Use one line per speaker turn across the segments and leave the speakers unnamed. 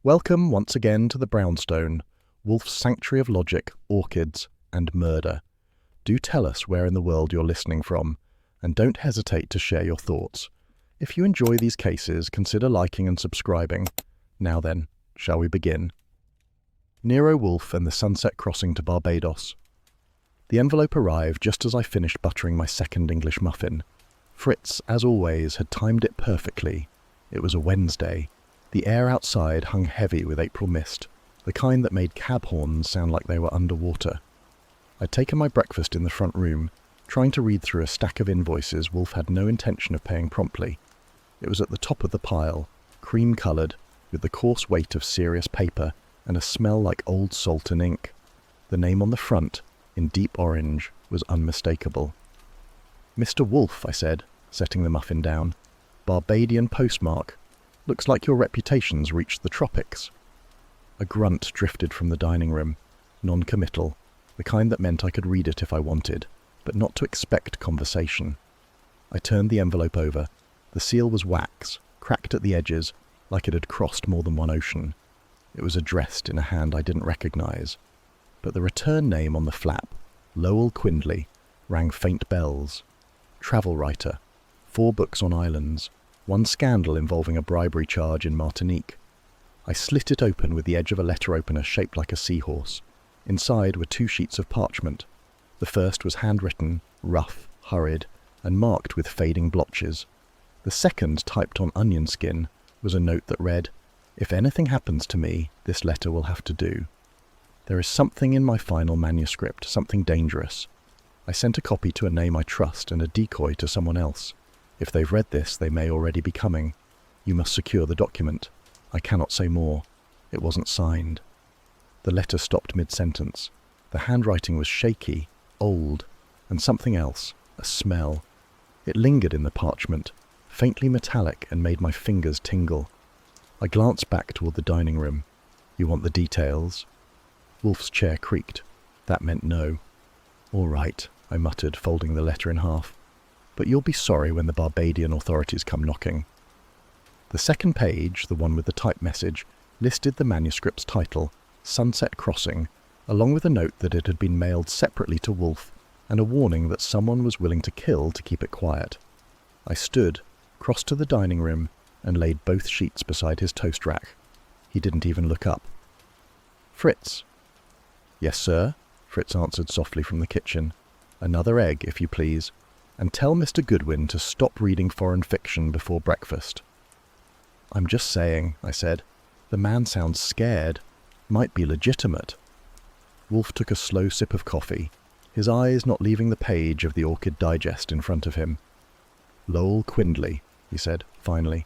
Welcome once again to the Brownstone, Wolfe's sanctuary of logic, orchids, and murder. Do tell us where in the world you're listening from, and don't hesitate to share your thoughts. If you enjoy these cases, consider liking and subscribing. Now then, shall we begin? Nero Wolfe and the Sunset Crossing to Barbados. The envelope arrived just as I finished buttering my second English muffin. Fritz, as always, had timed it perfectly. It was a Wednesday. The air outside hung heavy with April mist, the kind that made cab horns sound like they were underwater. I'd taken my breakfast in the front room, trying to read through a stack of invoices Wolfe had no intention of paying promptly. It was at the top of the pile, cream-coloured, with the coarse weight of serious paper and a smell like old salt and ink. The name on the front, in deep orange, was unmistakable. "Mr. Wolfe," I said, setting the muffin down. "Barbadian postmark. Looks like your reputation's reached the tropics." A grunt drifted from the dining room, non-committal, the kind that meant I could read it if I wanted, but not to expect conversation. I turned the envelope over. The seal was wax, cracked at the edges, like it had crossed more than one ocean. It was addressed in a hand I didn't recognize, but the return name on the flap, Lowell Quindley, rang faint bells. Travel writer, 4 books on islands, 1 scandal involving a bribery charge in Martinique. I slit it open with the edge of a letter opener shaped like a seahorse. Inside were 2 sheets of parchment. The first was handwritten, rough, hurried, and marked with fading blotches. The second, typed on onion skin, was a note that read, "If anything happens to me, this letter will have to do. There is something in my final manuscript, something dangerous. I sent a copy to a name I trust and a decoy to someone else. If they've read this, they may already be coming. You must secure the document. I cannot say more. It wasn't signed." The letter stopped mid-sentence. The handwriting was shaky, old, and something else, a smell. It lingered in the parchment, faintly metallic, and made my fingers tingle. I glanced back toward the dining room. "You want the details?" Wolfe's chair creaked. That meant no. "All right," I muttered, folding the letter in half. "But you'll be sorry when the Barbadian authorities come knocking." The second page, the one with the type message, listed the manuscript's title, Sunset Crossing, along with a note that it had been mailed separately to Wolfe and a warning that someone was willing to kill to keep it quiet. I stood, crossed to the dining room, and laid both sheets beside his toast rack. He didn't even look up. "Fritz." "Yes, sir," Fritz answered softly from the kitchen. "Another egg, if you please. And tell Mr. Goodwin to stop reading foreign fiction before breakfast." "I'm just saying," I said. "The man sounds scared. Might be legitimate." Wolfe took a slow sip of coffee, his eyes not leaving the page of the Orchid Digest in front of him. "Lowell Quindley," he said, finally.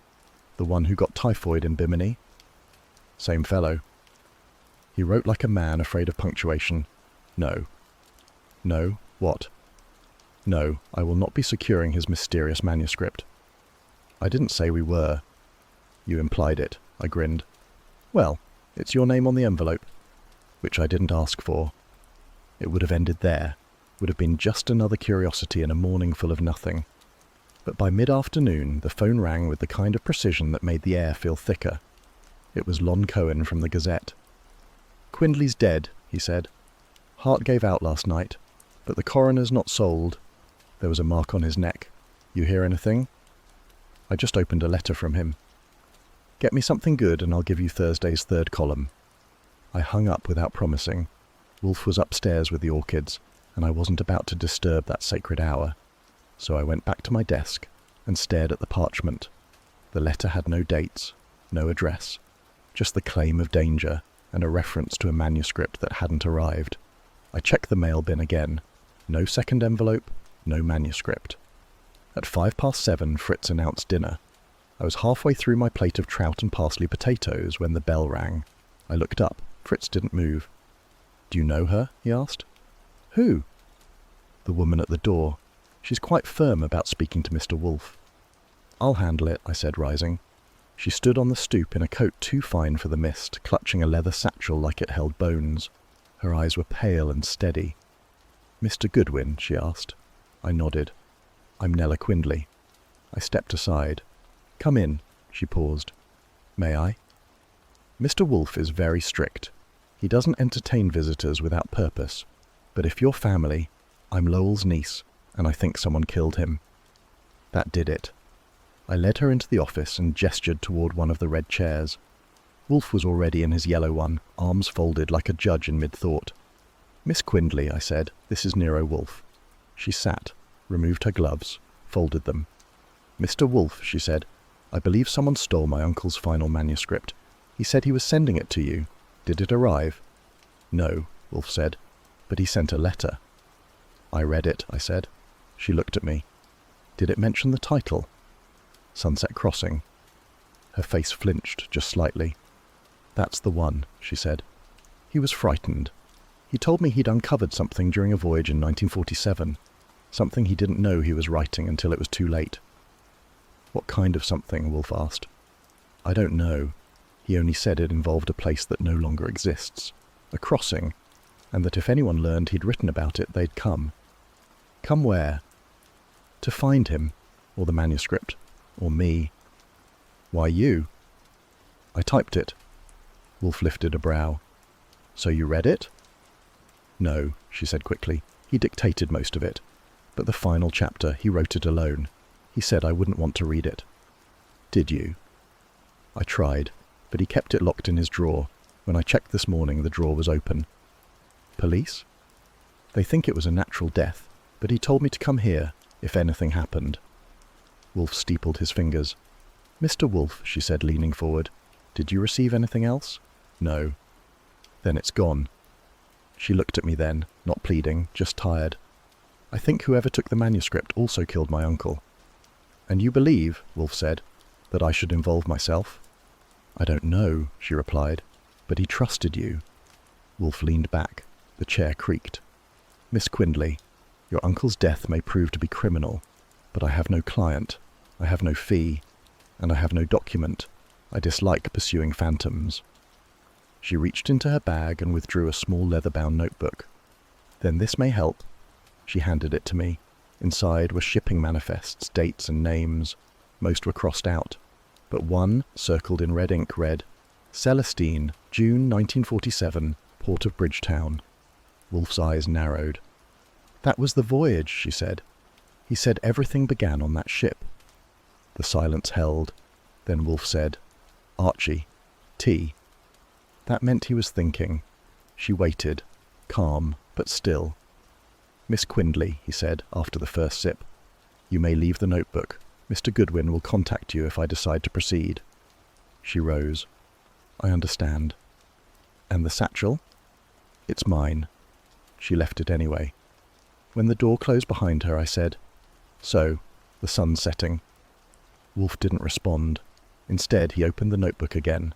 "The one who got typhoid in Bimini?" "Same fellow." He wrote like a man afraid of punctuation. "No." "No? What?" "No, I will not be securing his mysterious manuscript." "I didn't say we were." "You implied it," I grinned. "Well, it's your name on the envelope." Which I didn't ask for. It would have ended there, would have been just another curiosity in a morning full of nothing. But by mid-afternoon, the phone rang with the kind of precision that made the air feel thicker. It was Lon Cohen from the Gazette. "Quindley's dead," he said. "Heart gave out last night, but the coroner's not sold." There was a mark on his neck. "You hear anything?" I just opened a letter from him. "Get me something good and I'll give you Thursday's 3rd column." I hung up without promising. Wolfe was upstairs with the orchids, and I wasn't about to disturb that sacred hour. So I went back to my desk and stared at the parchment. The letter had no dates, no address, just the claim of danger and a reference to a manuscript that hadn't arrived. I checked the mail bin again. No second envelope, no manuscript. At 7:05, Fritz announced dinner. I was halfway through my plate of trout and parsley potatoes when the bell rang. I looked up. Fritz didn't move. "Do you know her?" he asked. "Who?" "The woman at the door. She's quite firm about speaking to Mr. Wolfe." "I'll handle it," I said, rising. She stood on the stoop in a coat too fine for the mist, clutching a leather satchel like it held bones. Her eyes were pale and steady. "Mr. Goodwin?" she asked. I nodded. "I'm Nella Quindley." I stepped aside. "Come in." She paused. "May I?" Mr. Wolfe is very strict. He doesn't entertain visitors without purpose. But if you're family, I'm Lowell's niece, and I think someone killed him. That did it. I led her into the office and gestured toward one of the red chairs. Wolfe was already in his yellow one, arms folded like a judge in mid-thought. "Miss Quindley," I said, "this is Nero Wolfe." She sat, removed her gloves, folded them. "Mr. Wolfe," she said, "I believe someone stole my uncle's final manuscript. He said he was sending it to you. Did it arrive?" "No," Wolfe said, "but he sent a letter." "I read it," I said. She looked at me. "Did it mention the title?" "Sunset Crossing." Her face flinched just slightly. "That's the one," she said. "He was frightened. He told me he'd uncovered something during a voyage in 1947, something he didn't know he was writing until it was too late." "What kind of something?" Wolfe asked. "I don't know. He only said it involved a place that no longer exists, a crossing, and that if anyone learned he'd written about it, they'd come." "Come where?" "To find him, or the manuscript, or me." "Why you?" "I typed it." Wolfe lifted a brow. "So you read it?" "No," she said quickly. "He dictated most of it. But the final chapter, he wrote it alone. He said I wouldn't want to read it." "Did you?" "I tried, but he kept it locked in his drawer. When I checked this morning, the drawer was open." "Police?" "They think it was a natural death, but he told me to come here if anything happened." Wolfe steepled his fingers. "Mr. Wolfe," she said, leaning forward, "did you receive anything else?" "No." "Then it's gone." She looked at me then, not pleading, just tired. "I think whoever took the manuscript also killed my uncle." "And you believe," Wolfe said, "that I should involve myself?" "I don't know," she replied, "but he trusted you." Wolfe leaned back. The chair creaked. "Miss Quindley, your uncle's death may prove to be criminal, but I have no client, I have no fee, and I have no document. I dislike pursuing phantoms." She reached into her bag and withdrew a small leather-bound notebook. "Then this may help." She handed it to me. Inside were shipping manifests, dates and names. Most were crossed out, but one, circled in red ink, read, "Celestine, June 1947, Port of Bridgetown." Wolfe's eyes narrowed. "That was the voyage," she said. "He said everything began on that ship." The silence held. Then Wolfe said, "Archie, tea." That meant he was thinking. She waited, calm but still. "Miss Quindley," he said after the first sip, "you may leave the notebook. Mr. Goodwin will contact you if I decide to proceed." She rose. "I understand." "And the satchel?" "It's mine." She left it anyway. When the door closed behind her, I said, "So, the sun's setting." Wolfe didn't respond. Instead, he opened the notebook again.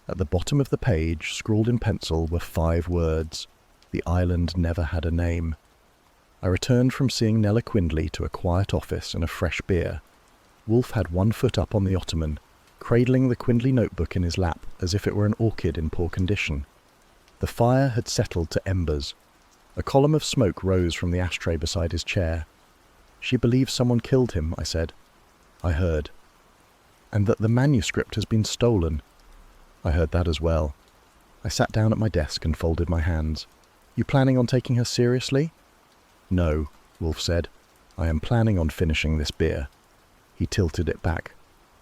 At the bottom of the page, scrawled in pencil, were 5 words. "The island never had a name." I returned from seeing Nella Quindley to a quiet office and a fresh beer. Wolfe had one foot up on the ottoman, cradling the Quindley notebook in his lap as if it were an orchid in poor condition. The fire had settled to embers. A column of smoke rose from the ashtray beside his chair. "She believes someone killed him," I said. "I heard." "And that the manuscript has been stolen." "I heard that as well." I sat down at my desk and folded my hands. "You planning on taking her seriously?" "No," Wolfe said. "I am planning on finishing this beer." He tilted it back.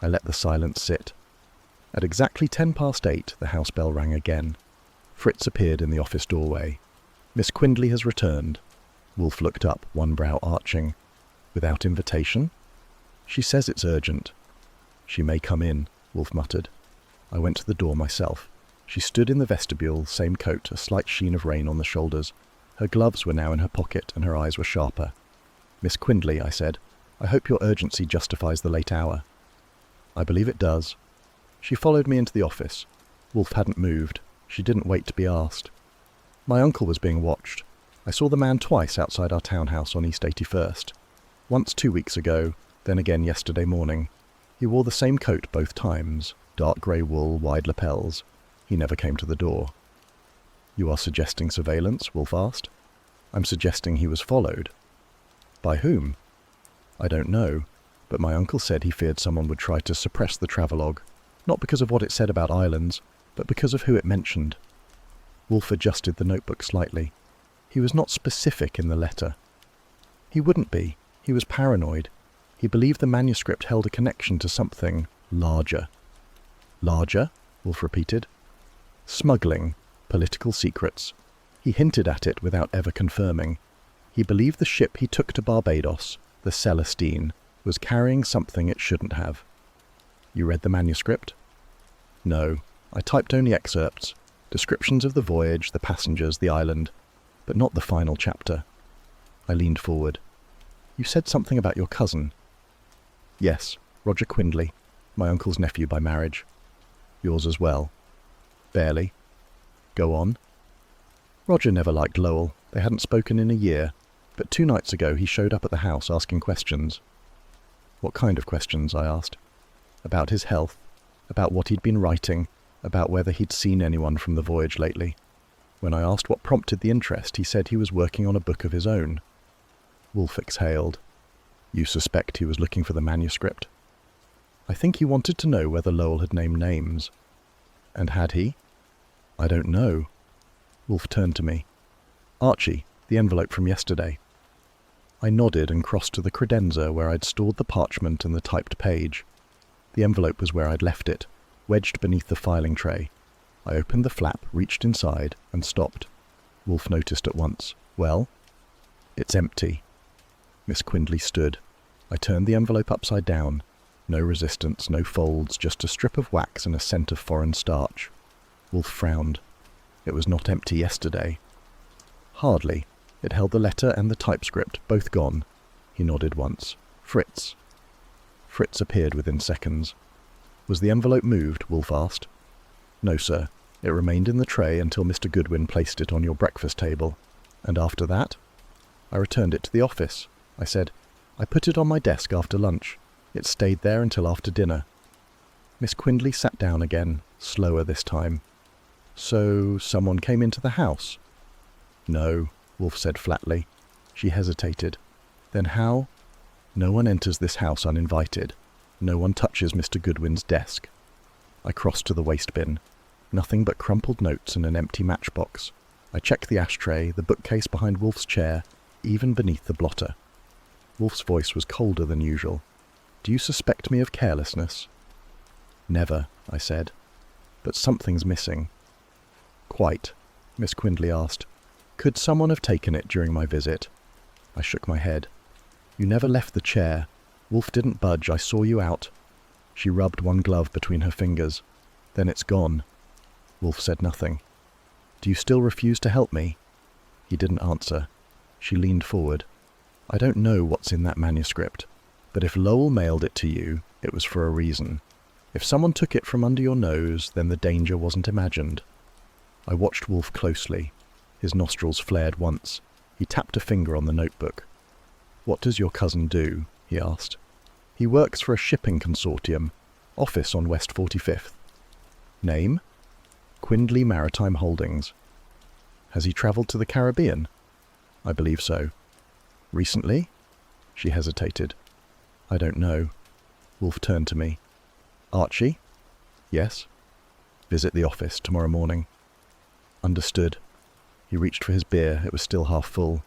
I let the silence sit. At exactly 8:10, the house bell rang again. Fritz appeared in the office doorway. "Miss Quindley has returned." Wolfe looked up, one brow arching. "Without invitation?" "She says it's urgent." "She may come in," Wolfe muttered. I went to the door myself. She stood in the vestibule, same coat, a slight sheen of rain on the shoulders. Her gloves were now in her pocket, and her eyes were sharper. "Miss Quindley," I said, "I hope your urgency justifies the late hour." "I believe it does." She followed me into the office. Wolfe hadn't moved. She didn't wait to be asked. "My uncle was being watched. I saw the man twice outside our townhouse on East 81st. Once 2 weeks ago, then again yesterday morning. He wore the same coat both times, dark grey wool, wide lapels. He never came to the door." "You are suggesting surveillance?" Wolfe asked. "I'm suggesting he was followed." "By whom?" "I don't know, but my uncle said he feared someone would try to suppress the travelogue, not because of what it said about islands, but because of who it mentioned. Wolfe adjusted the notebook slightly. He was not specific in the letter. He wouldn't be. He was paranoid. He believed the manuscript held a connection to something larger. Larger? Wolfe repeated. Smuggling, political secrets. He hinted at it without ever confirming. He believed the ship he took to Barbados, the Celestine, was carrying something it shouldn't have. You read the manuscript? No, I typed only excerpts, descriptions of the voyage, the passengers, the island, but not the final chapter. I leaned forward. You said something about your cousin. Yes, Roger Quindley, my uncle's nephew by marriage. Yours as well. Barely. Go on. Roger never liked Lowell. They hadn't spoken in a year, but 2 nights ago he showed up at the house asking questions. What kind of questions? I asked. About his health, about what he'd been writing, about whether he'd seen anyone from the voyage lately. When I asked what prompted the interest, he said he was working on a book of his own. Wolfe exhaled. You suspect he was looking for the manuscript? I think he wanted to know whether Lowell had named names. And had he? I don't know. Wolfe turned to me. Archie, the envelope from yesterday. I nodded and crossed to the credenza where I'd stored the parchment and the typed page. The envelope was where I'd left it, wedged beneath the filing tray. I opened the flap, reached inside, and stopped. Wolfe noticed at once. Well? It's empty. Miss Quindley stood. I turned the envelope upside down. No resistance, no folds, just a strip of wax and a scent of foreign starch. Wolfe frowned. It was not empty yesterday. Hardly. It held the letter and the typescript, both gone. He nodded once. Fritz. Fritz appeared within seconds. Was the envelope moved? Wolfe asked. No, sir. It remained in the tray until Mr. Goodwin placed it on your breakfast table. And after that? I returned it to the office. I said, I put it on my desk after lunch. It stayed there until after dinner. Miss Quindley sat down again, slower this time. So, someone came into the house? No, Wolfe said flatly. She hesitated. Then how? No one enters this house uninvited. No one touches Mr. Goodwin's desk. I crossed to the waste bin. Nothing but crumpled notes and an empty matchbox. I checked the ashtray, the bookcase behind Wolfe's chair, even beneath the blotter. Wolfe's voice was colder than usual. Do you suspect me of carelessness? Never, I said. But something's missing. Quite, Miss Quindley asked. Could someone have taken it during my visit? I shook my head. You never left the chair. Wolfe didn't budge. I saw you out. She rubbed one glove between her fingers. Then it's gone. Wolfe said nothing. Do you still refuse to help me? He didn't answer. She leaned forward. I don't know what's in that manuscript, but if Lowell mailed it to you, it was for a reason. If someone took it from under your nose, then the danger wasn't imagined. I watched Wolfe closely. His nostrils flared once. He tapped a finger on the notebook. What does your cousin do? He asked. He works for a shipping consortium. Office on West 45th. Name? Quindley Maritime Holdings. Has he travelled to the Caribbean? I believe so. Recently? She hesitated. I don't know. Wolfe turned to me. Archie? Yes? Visit the office tomorrow morning. Understood. He reached for his beer. It was still half full.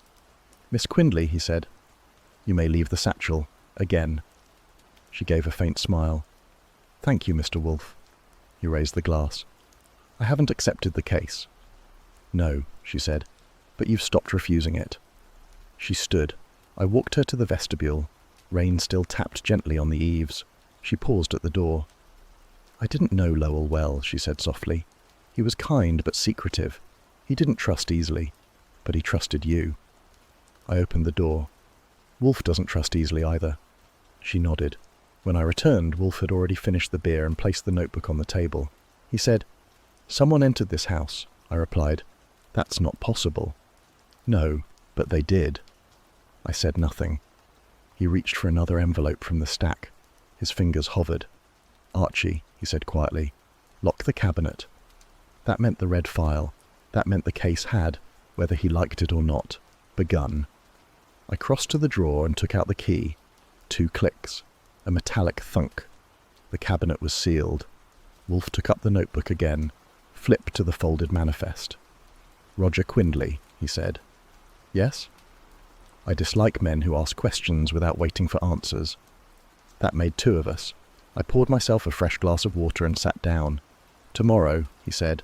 Miss Quindley, he said. You may leave the satchel. Again. She gave a faint smile. Thank you, Mr. Wolfe. He raised the glass. I haven't accepted the case. No, she said, but you've stopped refusing it. She stood. I walked her to the vestibule. Rain still tapped gently on the eaves. She paused at the door. I didn't know Lowell well, she said softly. He was kind but secretive. He didn't trust easily, but he trusted you. I opened the door. Wolfe doesn't trust easily either. She nodded. When I returned, Wolfe had already finished the beer and placed the notebook on the table. He said, Someone entered this house, I replied. That's not possible. No, but they did. I said nothing. He reached for another envelope from the stack. His fingers hovered. Archie, he said quietly, lock the cabinet. That meant the red file. That meant the case had, whether he liked it or not, begun. I crossed to the drawer and took out the key. 2 clicks. A metallic thunk. The cabinet was sealed. Wolfe took up the notebook again. flipped to the folded manifest. "Roger Quindley," he said. "Yes?" I dislike men who ask questions without waiting for answers. That made two of us. I poured myself a fresh glass of water and sat down. "Tomorrow," he said,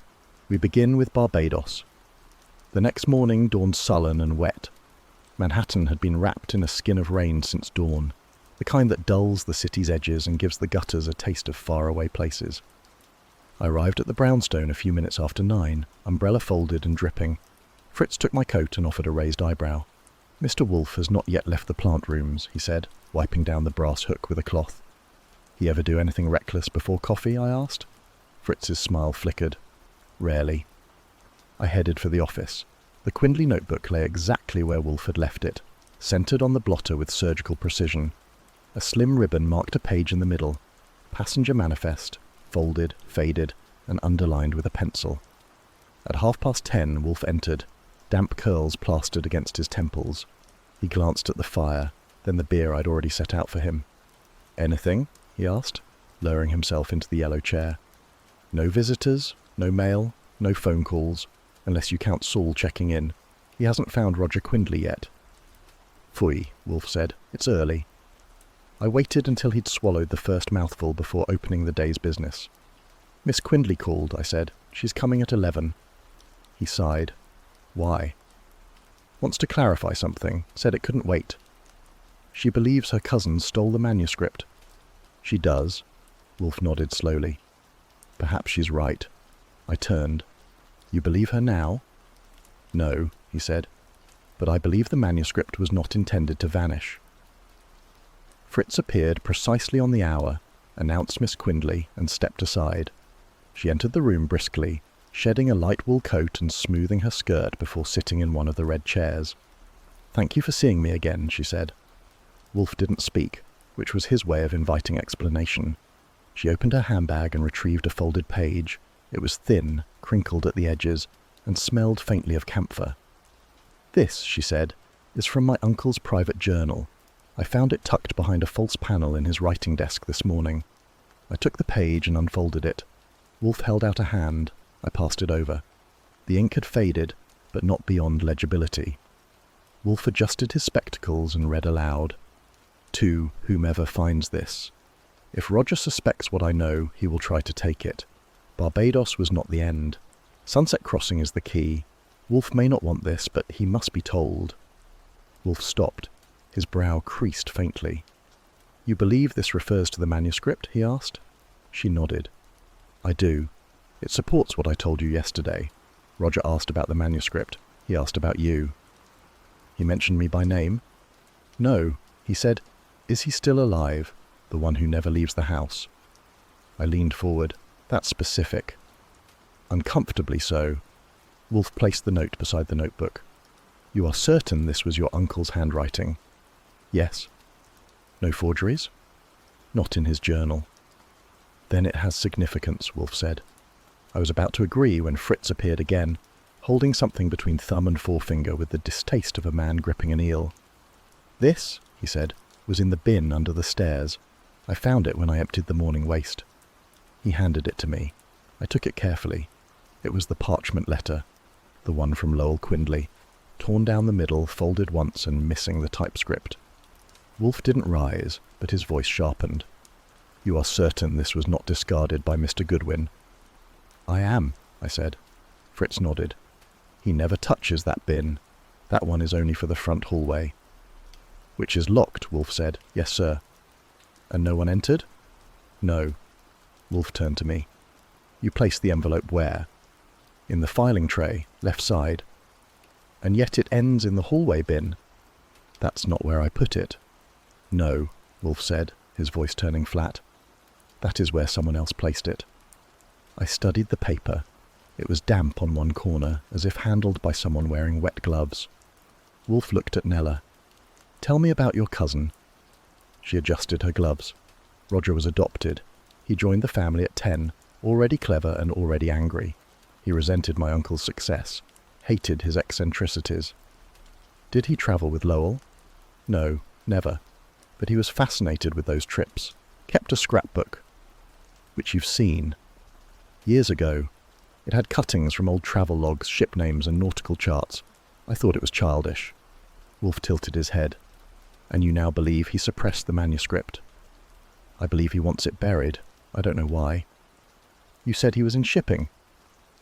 "we begin with Barbados." The next morning dawned sullen and wet. Manhattan had been wrapped in a skin of rain since dawn, the kind that dulls the city's edges and gives the gutters a taste of faraway places. I arrived at the brownstone a few minutes after 9, umbrella folded and dripping. Fritz took my coat and offered a raised eyebrow. "Mr. Wolfe has not yet left the plant rooms," he said, wiping down the brass hook with a cloth. "He ever do anything reckless before coffee?" I asked. Fritz's smile flickered. "Rarely." I headed for the office. The Quindley notebook lay exactly where Wolfe had left it, centered on the blotter with surgical precision. A slim ribbon marked a page in the middle. Passenger manifest, folded, faded, and underlined with a pencil. At 10:30, Wolfe entered, damp curls plastered against his temples. He glanced at the fire, then the beer I'd already set out for him. "Anything?" he asked, lowering himself into the yellow chair. "No visitors, no mail, no phone calls, unless you count Saul checking in. He hasn't found Roger Quindley yet." "Phooey," Wolfe said. "It's early." I waited until he'd swallowed the first mouthful before opening the day's business. "Miss Quindley called," I said. "She's coming at 11. He sighed. "Why?" "Wants to clarify something. Said it couldn't wait." "She believes her cousin stole the manuscript." "She does." Wolfe nodded slowly. "Perhaps she's right." I turned. "You believe her now?" "No," he said. "But I believe the manuscript was not intended to vanish." Fritz appeared precisely on the hour, announced Miss Quindley, and stepped aside. She entered the room briskly, shedding a light wool coat and smoothing her skirt before sitting in one of the red chairs. "Thank you for seeing me again," she said. Wolfe didn't speak, which was his way of inviting explanation. She opened her handbag and retrieved a folded page. It was thin, crinkled at the edges, and smelled faintly of camphor. "This," she said, "is from my uncle's private journal. I found it tucked behind a false panel in his writing desk this morning." I took the page and unfolded it. Wolfe held out a hand. I passed it over. The ink had faded, but not beyond legibility. Wolfe adjusted his spectacles and read aloud. "To whomever finds this. If Roger suspects what I know, he will try to take it. Barbados was not the end. Sunset Crossing is the key. Wolfe may not want this, but he must be told." Wolfe stopped. His brow creased faintly. "You believe this refers to the manuscript?" he asked. She nodded. "I do. It supports what I told you yesterday. Roger asked about the manuscript. He asked about you." "He mentioned me by name?" "No. He said, 'Is he still alive? The one who never leaves the house?'" I leaned forward. "That's specific." "Uncomfortably so." Wolfe placed the note beside the notebook. "You are certain this was your uncle's handwriting?" "Yes." "No forgeries?" "Not in his journal." "Then it has significance," Wolfe said. I was about to agree when Fritz appeared again, holding something between thumb and forefinger with the distaste of a man gripping an eel. "This," he said, "was in the bin under the stairs. I found it when I emptied the morning waste." He handed it to me. I took it carefully. It was the parchment letter, the one from Lowell Quindley, torn down the middle, folded once and missing the typescript. Wolfe didn't rise, but his voice sharpened. "You are certain this was not discarded by Mr. Goodwin?" "I am," I said. Fritz nodded. "He never touches that bin. That one is only for the front hallway." "Which is locked," Wolfe said. "Yes, sir." "And no one entered?" "No." Wolfe turned to me. "You placed the envelope where?" "In the filing tray, left side." "And yet it ends in the hallway bin." "That's not where I put it." "No," Wolfe said, his voice turning flat. "That is where someone else placed it." I studied the paper. It was damp on one corner, as if handled by someone wearing wet gloves. Wolfe looked at Nella. "Tell me about your cousin." She adjusted her gloves. Roger was adopted. He joined the family at 10, already clever and already angry. He resented my uncle's success, hated his eccentricities. "Did he travel with Lowell?" "No, never. But he was fascinated with those trips. Kept a scrapbook." "Which you've seen?" "Years ago." It had cuttings from old travel logs, ship names and nautical charts. I thought it was childish. Wolfe tilted his head. And you now believe he suppressed the manuscript? I believe he wants it buried. I don't know why. You said he was in shipping?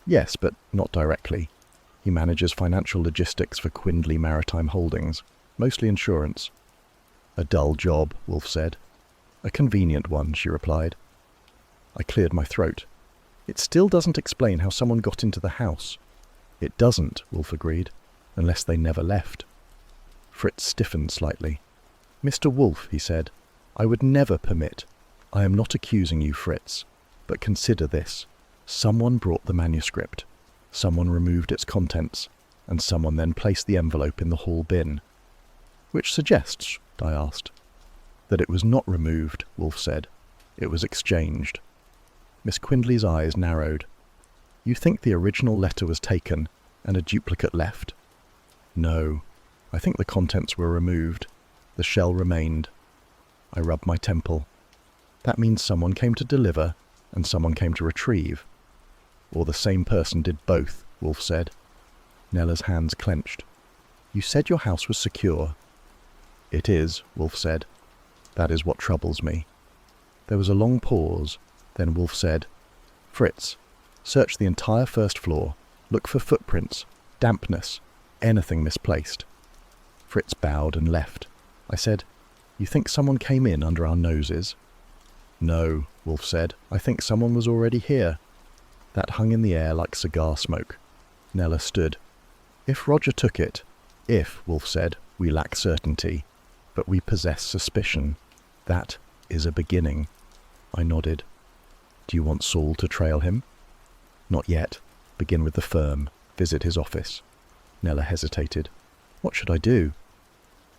Yes, but not directly. He manages financial logistics for Quindley Maritime Holdings, mostly insurance. A dull job, Wolfe said. A convenient one, she replied. I cleared my throat. It still doesn't explain how someone got into the house. It doesn't, Wolfe agreed, unless they never left. Fritz stiffened slightly. Mr. Wolfe, he said, I would never permit. I am not accusing you, Fritz, but consider this. Someone brought the manuscript. Someone removed its contents, and someone then placed the envelope in the hall bin. Which suggests, I asked. That it was not removed, Wolfe said. It was exchanged. Miss Quindley's eyes narrowed. You think the original letter was taken and a duplicate left? No. I think the contents were removed. The shell remained. I rubbed my temple. That means someone came to deliver and someone came to retrieve. Or the same person did both, Wolfe said. Nella's hands clenched. You said your house was secure. It is, Wolfe said. That is what troubles me. There was a long pause. Then Wolfe said, Fritz, search the entire first floor. Look for footprints, dampness, anything misplaced. Fritz bowed and left. I said, You think someone came in under our noses? No, Wolfe said. I think someone was already here. That hung in the air like cigar smoke. Nella stood. If Roger took it, Wolfe said, we lack certainty, but we possess suspicion. That is a beginning. I nodded. Do you want Saul to trail him? Not yet. Begin with the firm. Visit his office. Nella hesitated. What should I do?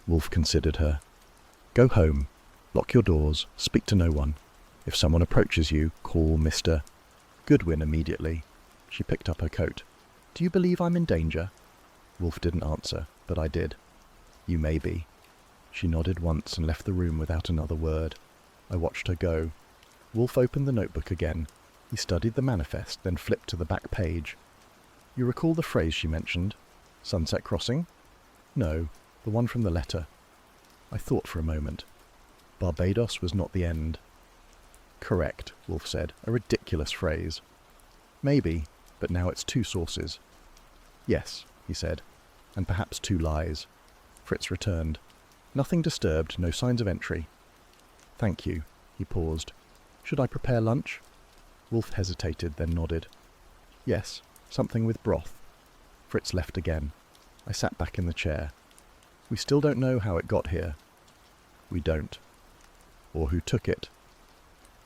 Wolfe considered her. Go home. Lock your doors. Speak to no one. If someone approaches you, call Mr. Goodwin immediately. She picked up her coat. Do you believe I'm in danger? Wolfe didn't answer, but I did. You may be. She nodded once and left the room without another word. I watched her go. Wolfe opened the notebook again. He studied the manifest, then flipped to the back page. You recall the phrase she mentioned? Sunset Crossing? No, the one from the letter. I thought for a moment. Barbados was not the end. Correct, Wolfe said. A ridiculous phrase. Maybe, but now it's two sources. Yes, he said, and perhaps two lies. Fritz returned. Nothing disturbed, no signs of entry. Thank you. He paused. Should I prepare lunch? Wolfe hesitated, then nodded. Yes, something with broth. Fritz left again. I sat back in the chair. We still don't know how it got here. We don't. Or who took it.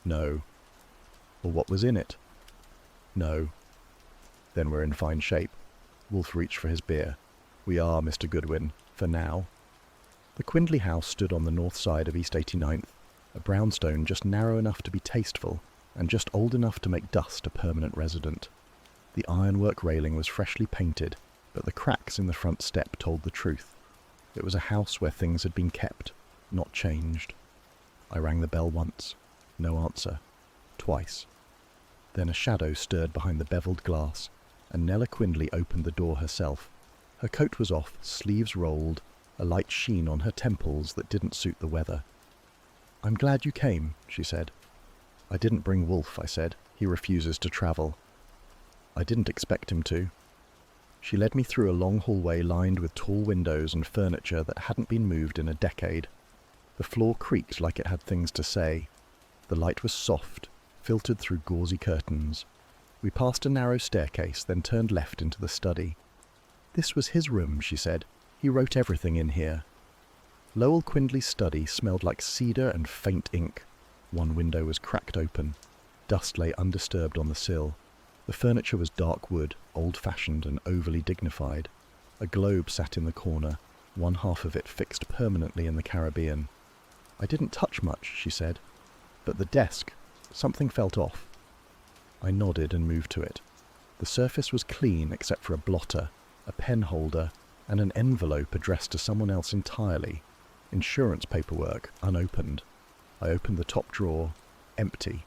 No. Or what was in it. No. Then we're in fine shape. Wolfe reached for his beer. We are, Mr. Goodwin, for now. The Quindley house stood on the north side of East 89th, a brownstone just narrow enough to be tasteful, and just old enough to make Dust a permanent resident. The ironwork railing was freshly painted, but the cracks in the front step told the truth. It was a house where things had been kept, not changed. I rang the bell once. No answer. Twice. Then a shadow stirred behind the beveled glass, and Nella Quindley opened the door herself. Her coat was off, sleeves rolled, a light sheen on her temples that didn't suit the weather. I'm glad you came, she said. I didn't bring Wolfe, I said. He refuses to travel. I didn't expect him to. She led me through a long hallway lined with tall windows and furniture that hadn't been moved in a decade. The floor creaked like it had things to say. The light was soft, filtered through gauzy curtains. We passed a narrow staircase, then turned left into the study. This was his room, she said. He wrote everything in here. Lowell Quindley's study smelled like cedar and faint ink. One window was cracked open. Dust lay undisturbed on the sill. The furniture was dark wood, old-fashioned and overly dignified. A globe sat in the corner, one half of it fixed permanently in the Caribbean. I didn't touch much, she said. But the desk, something felt off. I nodded and moved to it. The surface was clean except for a blotter, a pen holder, and an envelope addressed to someone else entirely. Insurance paperwork, unopened. I opened the top drawer, empty.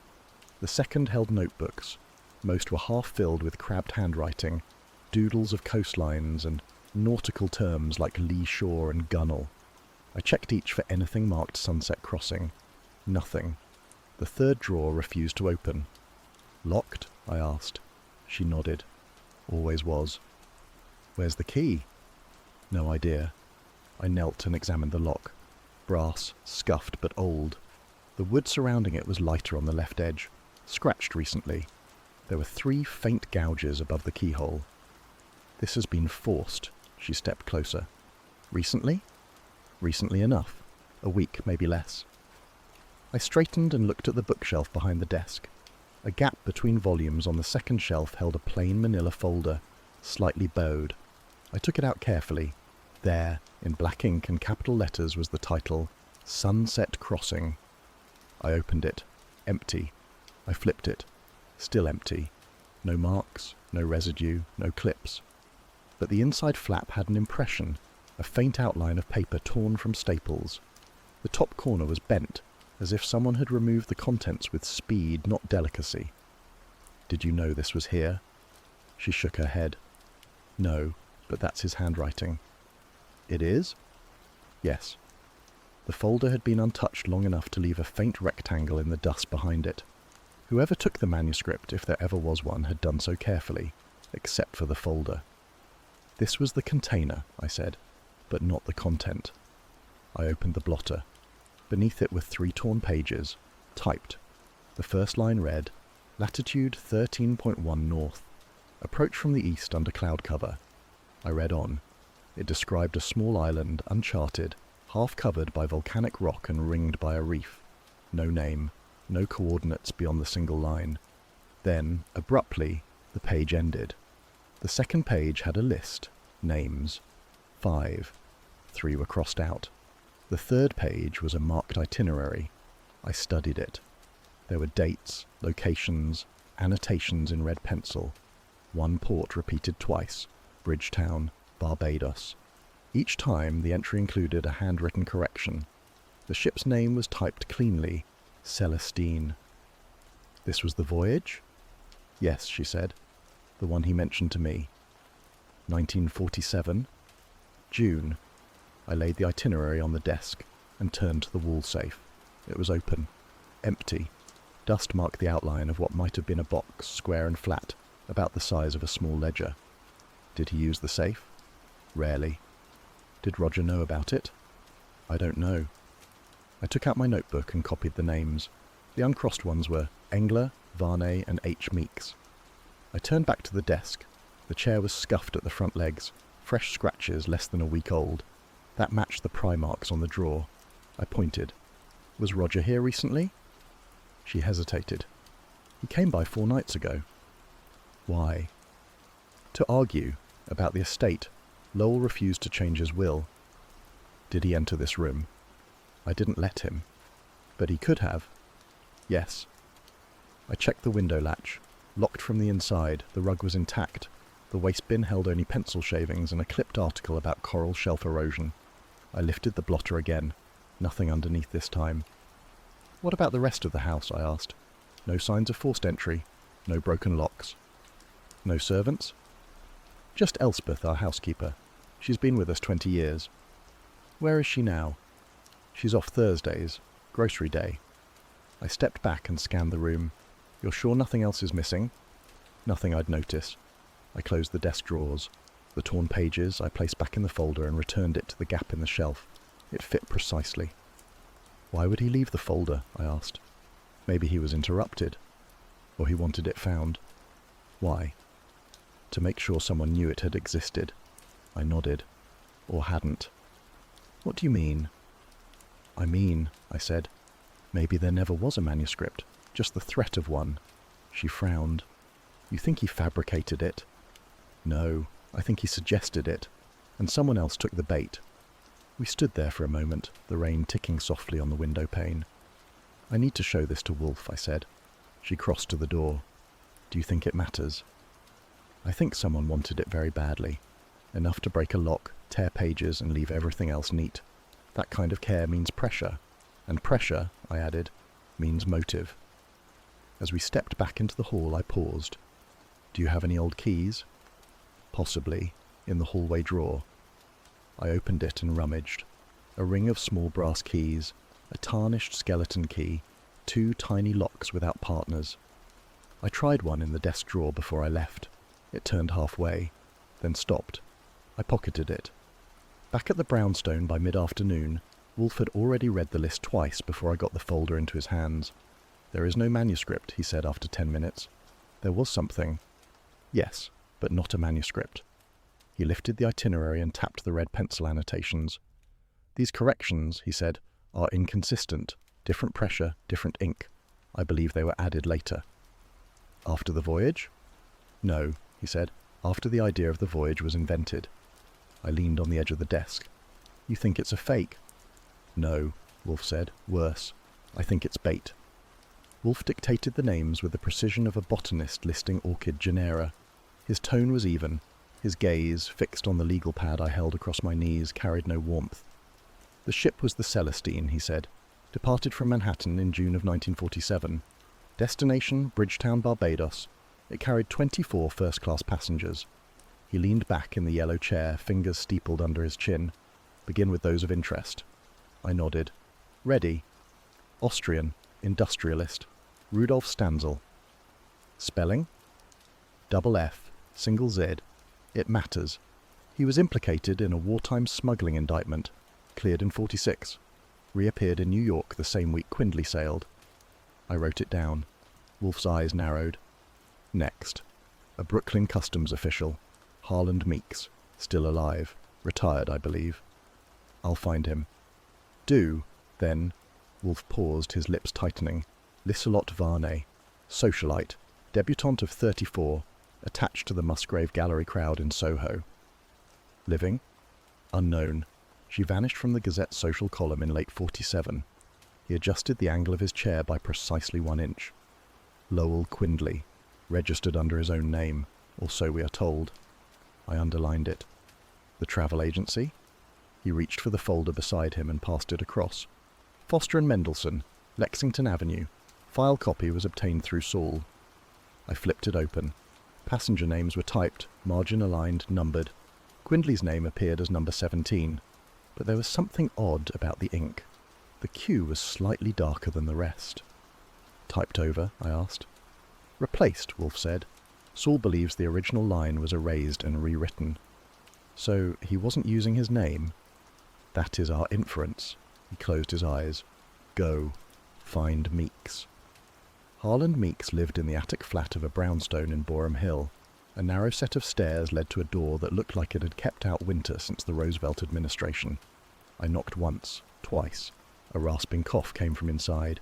The second held notebooks. Most were half filled with crabbed handwriting, doodles of coastlines and nautical terms like lee shore and gunwale. I checked each for anything marked Sunset Crossing. Nothing. The third drawer refused to open. Locked? I asked. She nodded. Always was. Where's the key? No idea. I knelt and examined the lock. Brass, scuffed but old. The wood surrounding it was lighter on the left edge, scratched recently. There were 3 faint gouges above the keyhole. This has been forced. She stepped closer. Recently? Recently enough. A week, maybe less. I straightened and looked at the bookshelf behind the desk. A gap between volumes on the second shelf held a plain manila folder, slightly bowed. I took it out carefully. There, in black ink and capital letters, was the title, Sunset Crossing. I opened it. Empty. I flipped it. Still empty. No marks, no residue, no clips. But the inside flap had an impression, a faint outline of paper torn from staples. The top corner was bent, as if someone had removed the contents with speed, not delicacy. Did you know this was here? She shook her head. No, but that's his handwriting. It is? Yes. The folder had been untouched long enough to leave a faint rectangle in the dust behind it. Whoever took the manuscript, if there ever was one, had done so carefully, except for the folder. This was the container, I said, but not the content. I opened the blotter. Beneath it were 3 torn pages, typed. The first line read, Latitude 13.1 north. Approach from the east under cloud cover. I read on. It described a small island, uncharted, half covered by volcanic rock and ringed by a reef. No name, no coordinates beyond the single line. Then, abruptly, the page ended. The second page had a list, names. 5. 3 were crossed out. The third page was a marked itinerary. I studied it. There were dates, locations, annotations in red pencil. 1 port repeated twice, Bridgetown, Barbados. Each time the entry included a handwritten correction. The ship's name was typed cleanly, Celestine. This was the voyage? Yes, she said. The one he mentioned to me. 1947? June. I laid the itinerary on the desk and turned to the wall safe. It was open. Empty. Dust marked the outline of what might have been a box, square and flat, about the size of a small ledger. Did he use the safe? Rarely. Did Roger know about it? I don't know. I took out my notebook and copied the names. The uncrossed ones were Engler, Varney and H. Meeks. I turned back to the desk. The chair was scuffed at the front legs, fresh scratches less than a week old. That matched the pry marks on the drawer. I pointed. Was Roger here recently? She hesitated. He came by 4 nights ago. Why? To argue about the estate. Lowell refused to change his will. Did he enter this room? I didn't let him. But he could have. Yes. I checked the window latch. Locked from the inside, the rug was intact. The waste bin held only pencil shavings and a clipped article about coral shelf erosion. I lifted the blotter again. Nothing underneath this time. What about the rest of the house? I asked. No signs of forced entry. No broken locks. No servants? Just Elspeth, our housekeeper. She's been with us 20 years. Where is she now? She's off Thursdays. Grocery day. I stepped back and scanned the room. You're sure nothing else is missing? Nothing I'd notice. I closed the desk drawers. The torn pages I placed back in the folder and returned it to the gap in the shelf. It fit precisely. Why would he leave the folder? I asked. Maybe he was interrupted. Or he wanted it found. Why? To make sure someone knew it had existed. I nodded. Or hadn't. What do you mean? I mean, I said, maybe there never was a manuscript, just the threat of one. She frowned. You think he fabricated it? No, I think he suggested it, and someone else took the bait. We stood there for a moment, the rain ticking softly on the window pane. I need to show this to Wolfe, I said. She crossed to the door. Do you think it matters? I think someone wanted it very badly. Enough to break a lock, tear pages, and leave everything else neat. That kind of care means pressure. And pressure, I added, means motive. As we stepped back into the hall, I paused. Do you have any old keys? Possibly, in the hallway drawer. I opened it and rummaged. A ring of small brass keys, a tarnished skeleton key, 2 tiny locks without partners. I tried one in the desk drawer before I left. It turned halfway, then stopped. I pocketed it. Back at the brownstone by mid-afternoon, Wolfe had already read the list twice before I got the folder into his hands. There is no manuscript, he said after 10 minutes. There was something. Yes, but not a manuscript. He lifted the itinerary and tapped the red pencil annotations. These corrections, he said, are inconsistent. Different pressure, different ink. I believe they were added later. After the voyage? No, he said, after the idea of the voyage was invented. I leaned on the edge of the desk. You think it's a fake? No, Wolfe said. Worse. I think it's bait. Wolfe dictated the names with the precision of a botanist listing orchid genera. His tone was even. His gaze, fixed on the legal pad I held across my knees, carried no warmth. The ship was the Celestine, he said. Departed from Manhattan in June of 1947. Destination, Bridgetown, Barbados. It carried 24 first-class passengers. He leaned back in the yellow chair, fingers steepled under his chin. Begin with those of interest. I nodded. Ready. Austrian, industrialist. Rudolf Stanzel. Spelling? Double F, single Z. It matters. He was implicated in a wartime smuggling indictment. Cleared in 46. Reappeared in New York the same week Quindley sailed. I wrote it down. Wolfe's eyes narrowed. Next. A Brooklyn customs official. Harland Meeks. Still alive. Retired, I believe. I'll find him. Do, then. Wolfe paused, his lips tightening. Liselotte Varney. Socialite. Debutante of 34. Attached to the Musgrave Gallery crowd in Soho. Living? Unknown. She vanished from the Gazette social column in late 47. He adjusted the angle of his chair by precisely 1 inch. Lowell Quindley. Registered under his own name, or so we are told. I underlined it. The travel agency? He reached for the folder beside him and passed it across. Foster and Mendelssohn, Lexington Avenue. File copy was obtained through Saul. I flipped it open. Passenger names were typed, margin aligned, numbered. Quindley's name appeared as number 17, but there was something odd about the ink. The Q was slightly darker than the rest. Typed over? I asked. Replaced, Wolfe said. Saul believes the original line was erased and rewritten. So he wasn't using his name? That is our inference. He closed his eyes. Go. Find Meeks. Harland Meeks lived in the attic flat of a brownstone in Boreham Hill. A narrow set of stairs led to a door that looked like it had kept out winter since the Roosevelt administration. I knocked once, twice. A rasping cough came from inside.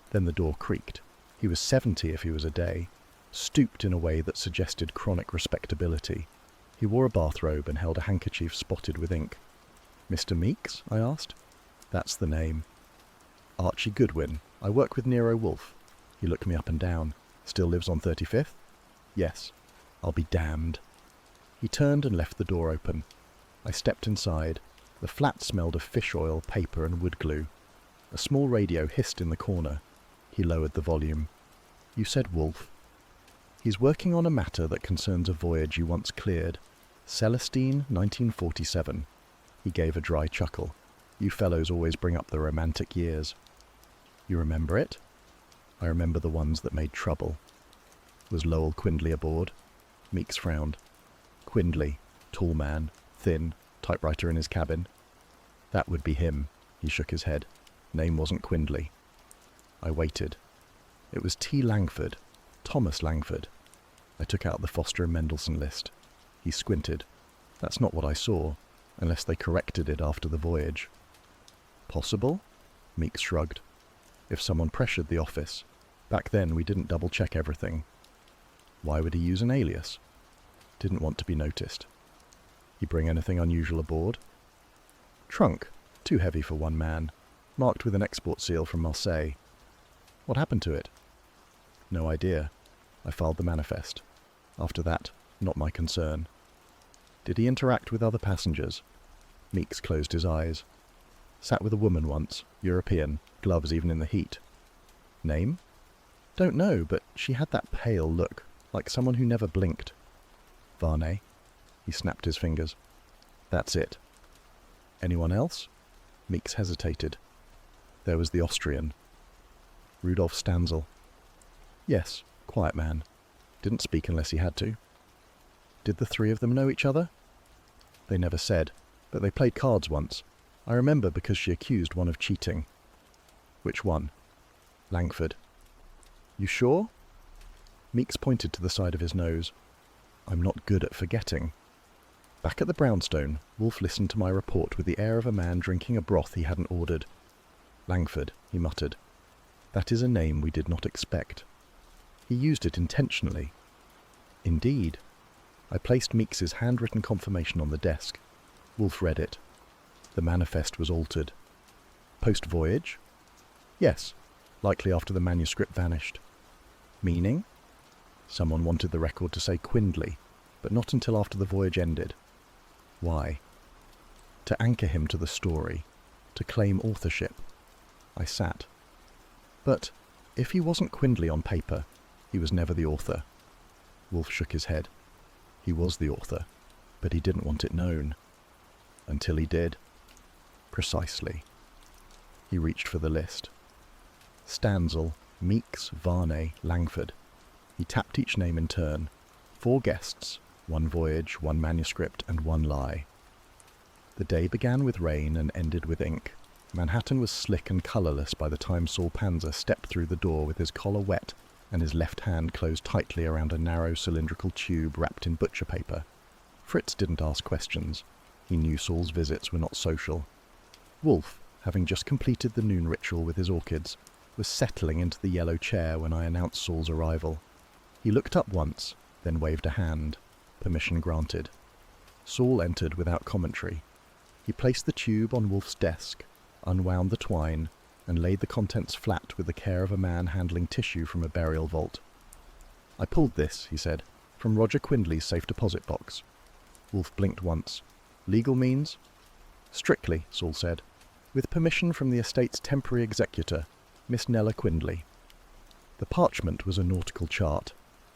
Then the door creaked. He was 70 if he was a day, stooped in a way that suggested chronic respectability. He wore a bathrobe and held a handkerchief spotted with ink. Mr. Meeks? I asked. That's the name. Archie Goodwin. I work with Nero Wolfe. He looked me up and down. Still lives on 35th? Yes. I'll be damned. He turned and left the door open. I stepped inside. The flat smelled of fish oil, paper and wood glue. A small radio hissed in the corner. He lowered the volume. You said Wolfe. He's working on a matter that concerns a voyage you once cleared. Celestine, 1947. He gave a dry chuckle. You fellows always bring up the romantic years. You remember it? I remember the ones that made trouble. Was Lowell Quindley aboard? Meeks frowned. Quindley, tall man, thin, typewriter in his cabin. That would be him. He shook his head. Name wasn't Quindley. I waited. It was T. Langford, Thomas Langford. I took out the Foster and Mendelssohn list. He squinted. That's not what I saw, unless they corrected it after the voyage. Possible? Meeks shrugged. If someone pressured the office. Back then we didn't double-check everything. Why would he use an alias? Didn't want to be noticed. He bring anything unusual aboard? Trunk, too heavy for one man, marked with an export seal from Marseille. What happened to it? No idea. I filed the manifest. After that, not my concern. Did he interact with other passengers? Meeks closed his eyes. Sat with a woman once, European, gloves even in the heat. Name? Don't know, but she had that pale look, like someone who never blinked. Varney. He snapped his fingers. That's it. Anyone else? Meeks hesitated. There was the Austrian. Rudolf Stanzel. Yes, quiet man. Didn't speak unless he had to. Did the three of them know each other? They never said, but they played cards once. I remember because she accused one of cheating. Which one? Langford. You sure? Meeks pointed to the side of his nose. I'm not good at forgetting. Back at the brownstone, Wolfe listened to my report with the air of a man drinking a broth he hadn't ordered. Langford, he muttered. That is a name we did not expect. He used it intentionally. Indeed. I placed Meeks's handwritten confirmation on the desk. Wolfe read it. The manifest was altered. Post-voyage? Yes, likely after the manuscript vanished. Meaning? Someone wanted the record to say Quindley, but not until after the voyage ended. Why? To anchor him to the story, to claim authorship. I sat. But if he wasn't Quindley on paper, he was never the author. Wolfe shook his head. He was the author, but he didn't want it known. Until he did. Precisely. He reached for the list. Stanzel, Meeks, Varney, Langford. He tapped each name in turn. 4 guests, 1 voyage, 1 manuscript, and 1 lie. The day began with rain and ended with ink. Manhattan was slick and colourless by the time Saul Panzer stepped through the door with his collar wet and his left hand closed tightly around a narrow cylindrical tube wrapped in butcher paper. Fritz didn't ask questions. He knew Saul's visits were not social. Wolfe, having just completed the noon ritual with his orchids, was settling into the yellow chair when I announced Saul's arrival. He looked up once, then waved a hand. Permission granted. Saul entered without commentary. He placed the tube on Wolfe's desk, unwound the twine, and laid the contents flat with the care of a man handling tissue from a burial vault. I pulled this, he said, from Roger Quindley's safe deposit box. Wolfe blinked once. Legal means? Strictly, Saul said, with permission from the estate's temporary executor, Miss Nella Quindley. The parchment was a nautical chart.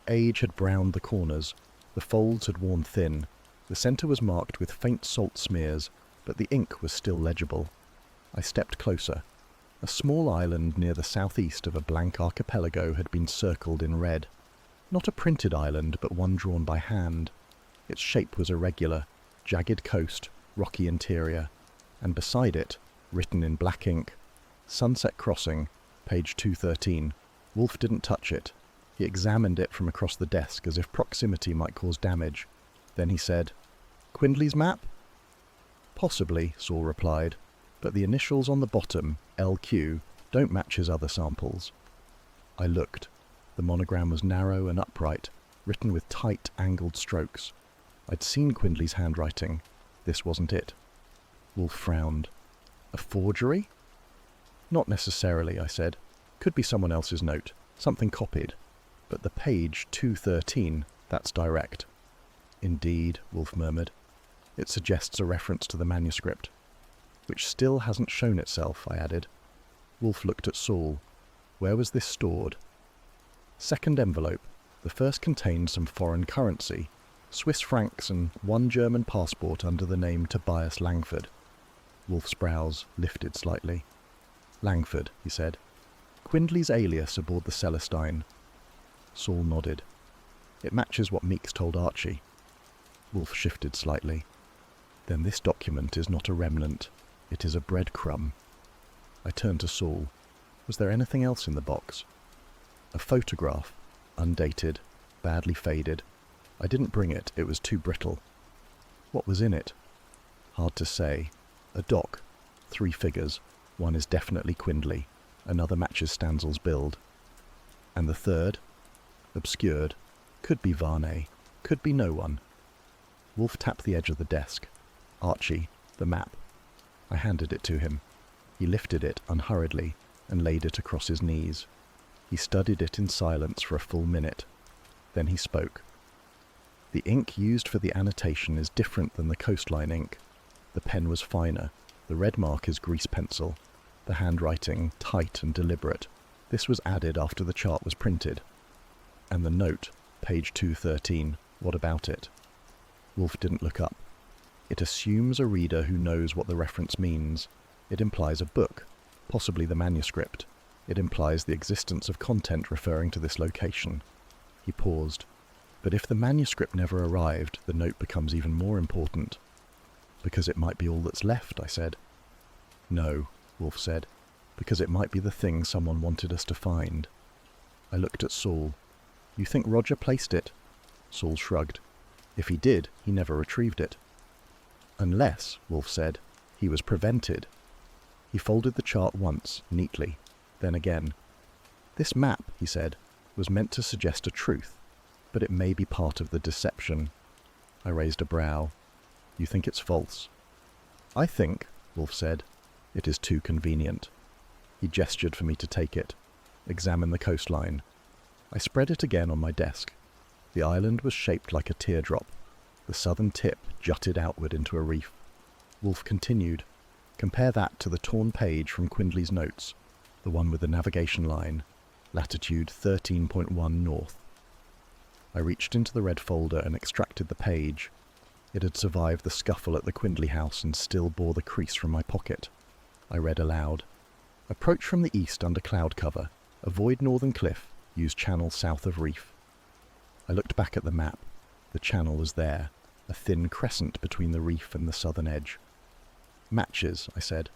Age had browned the corners, the folds had worn thin, the centre was marked with faint salt smears, but the ink was still legible. I stepped closer. A small island near the southeast of a blank archipelago had been circled in red. Not a printed island, but one drawn by hand. Its shape was irregular, jagged coast, rocky interior, and beside it, written in black ink, Sunset Crossing, page 213. Wolfe didn't touch it. He examined it from across the desk as if proximity might cause damage. Then he said, Quindley's map? Possibly, Saul replied, but the initials on the bottom, LQ, don't match his other samples. I looked. The monogram was narrow and upright, written with tight, angled strokes. I'd seen Quindley's handwriting. This wasn't it. Wolfe frowned. A forgery? Not necessarily, I said. Could be someone else's note, something copied. But the page 213, that's direct. Indeed, Wolfe murmured. It suggests a reference to the manuscript. Which still hasn't shown itself, I added. Wolfe looked at Saul. Where was this stored? Second envelope. The first contained some foreign currency, Swiss francs and 1 German passport under the name Tobias Langford. Wolfe's brows lifted slightly. Langford, he said. Quindley's alias aboard the Celestine. Saul nodded. It matches what Meeks told Archie. Wolfe shifted slightly. Then this document is not a remnant. It is a breadcrumb. I turned to Saul. Was there anything else in the box? A photograph, undated, badly faded. I didn't bring it, it was too brittle. What was in it? Hard to say. A dock, 3 figures. One is definitely Quindley. Another matches Stanzel's build. And the third? Obscured. Could be Varney. Could be no one. Wolfe tapped the edge of the desk. Archie, the map. I handed it to him. He lifted it unhurriedly and laid it across his knees. He studied it in silence for a full minute. Then he spoke. The ink used for the annotation is different than the coastline ink. The pen was finer. The red mark is grease pencil. The handwriting tight and deliberate. This was added after the chart was printed. And the note, Page 213. What about it? Wolfe didn't look up. It assumes a reader who knows what the reference means. It implies a book, possibly the manuscript. It implies the existence of content referring to this location. He paused. But if the manuscript never arrived, the note becomes even more important. Because it might be all that's left, I said. No, Wolfe said, because it might be the thing someone wanted us to find. I looked at Saul. You think Roger placed it? Saul shrugged. If he did, he never retrieved it. Unless, Wolfe said, he was prevented. He folded the chart once, neatly, then again. This map, he said, was meant to suggest a truth, but it may be part of the deception. I raised a brow. You think it's false? I think, Wolfe said, it is too convenient. He gestured for me to take it. Examine the coastline. I spread it again on my desk. The island was shaped like a teardrop. The southern tip jutted outward into a reef. Wolfe continued. Compare that to the torn page from Quindley's notes, the one with the navigation line, latitude 13.1 north. I reached into the red folder and extracted the page. It had survived the scuffle at the Quindley house and still bore the crease from my pocket. I read aloud. Approach from the east under cloud cover. Avoid northern cliff. Use channel south of reef. I looked back at the map. The channel was there, a thin crescent between the reef and the southern edge. Matches, I said.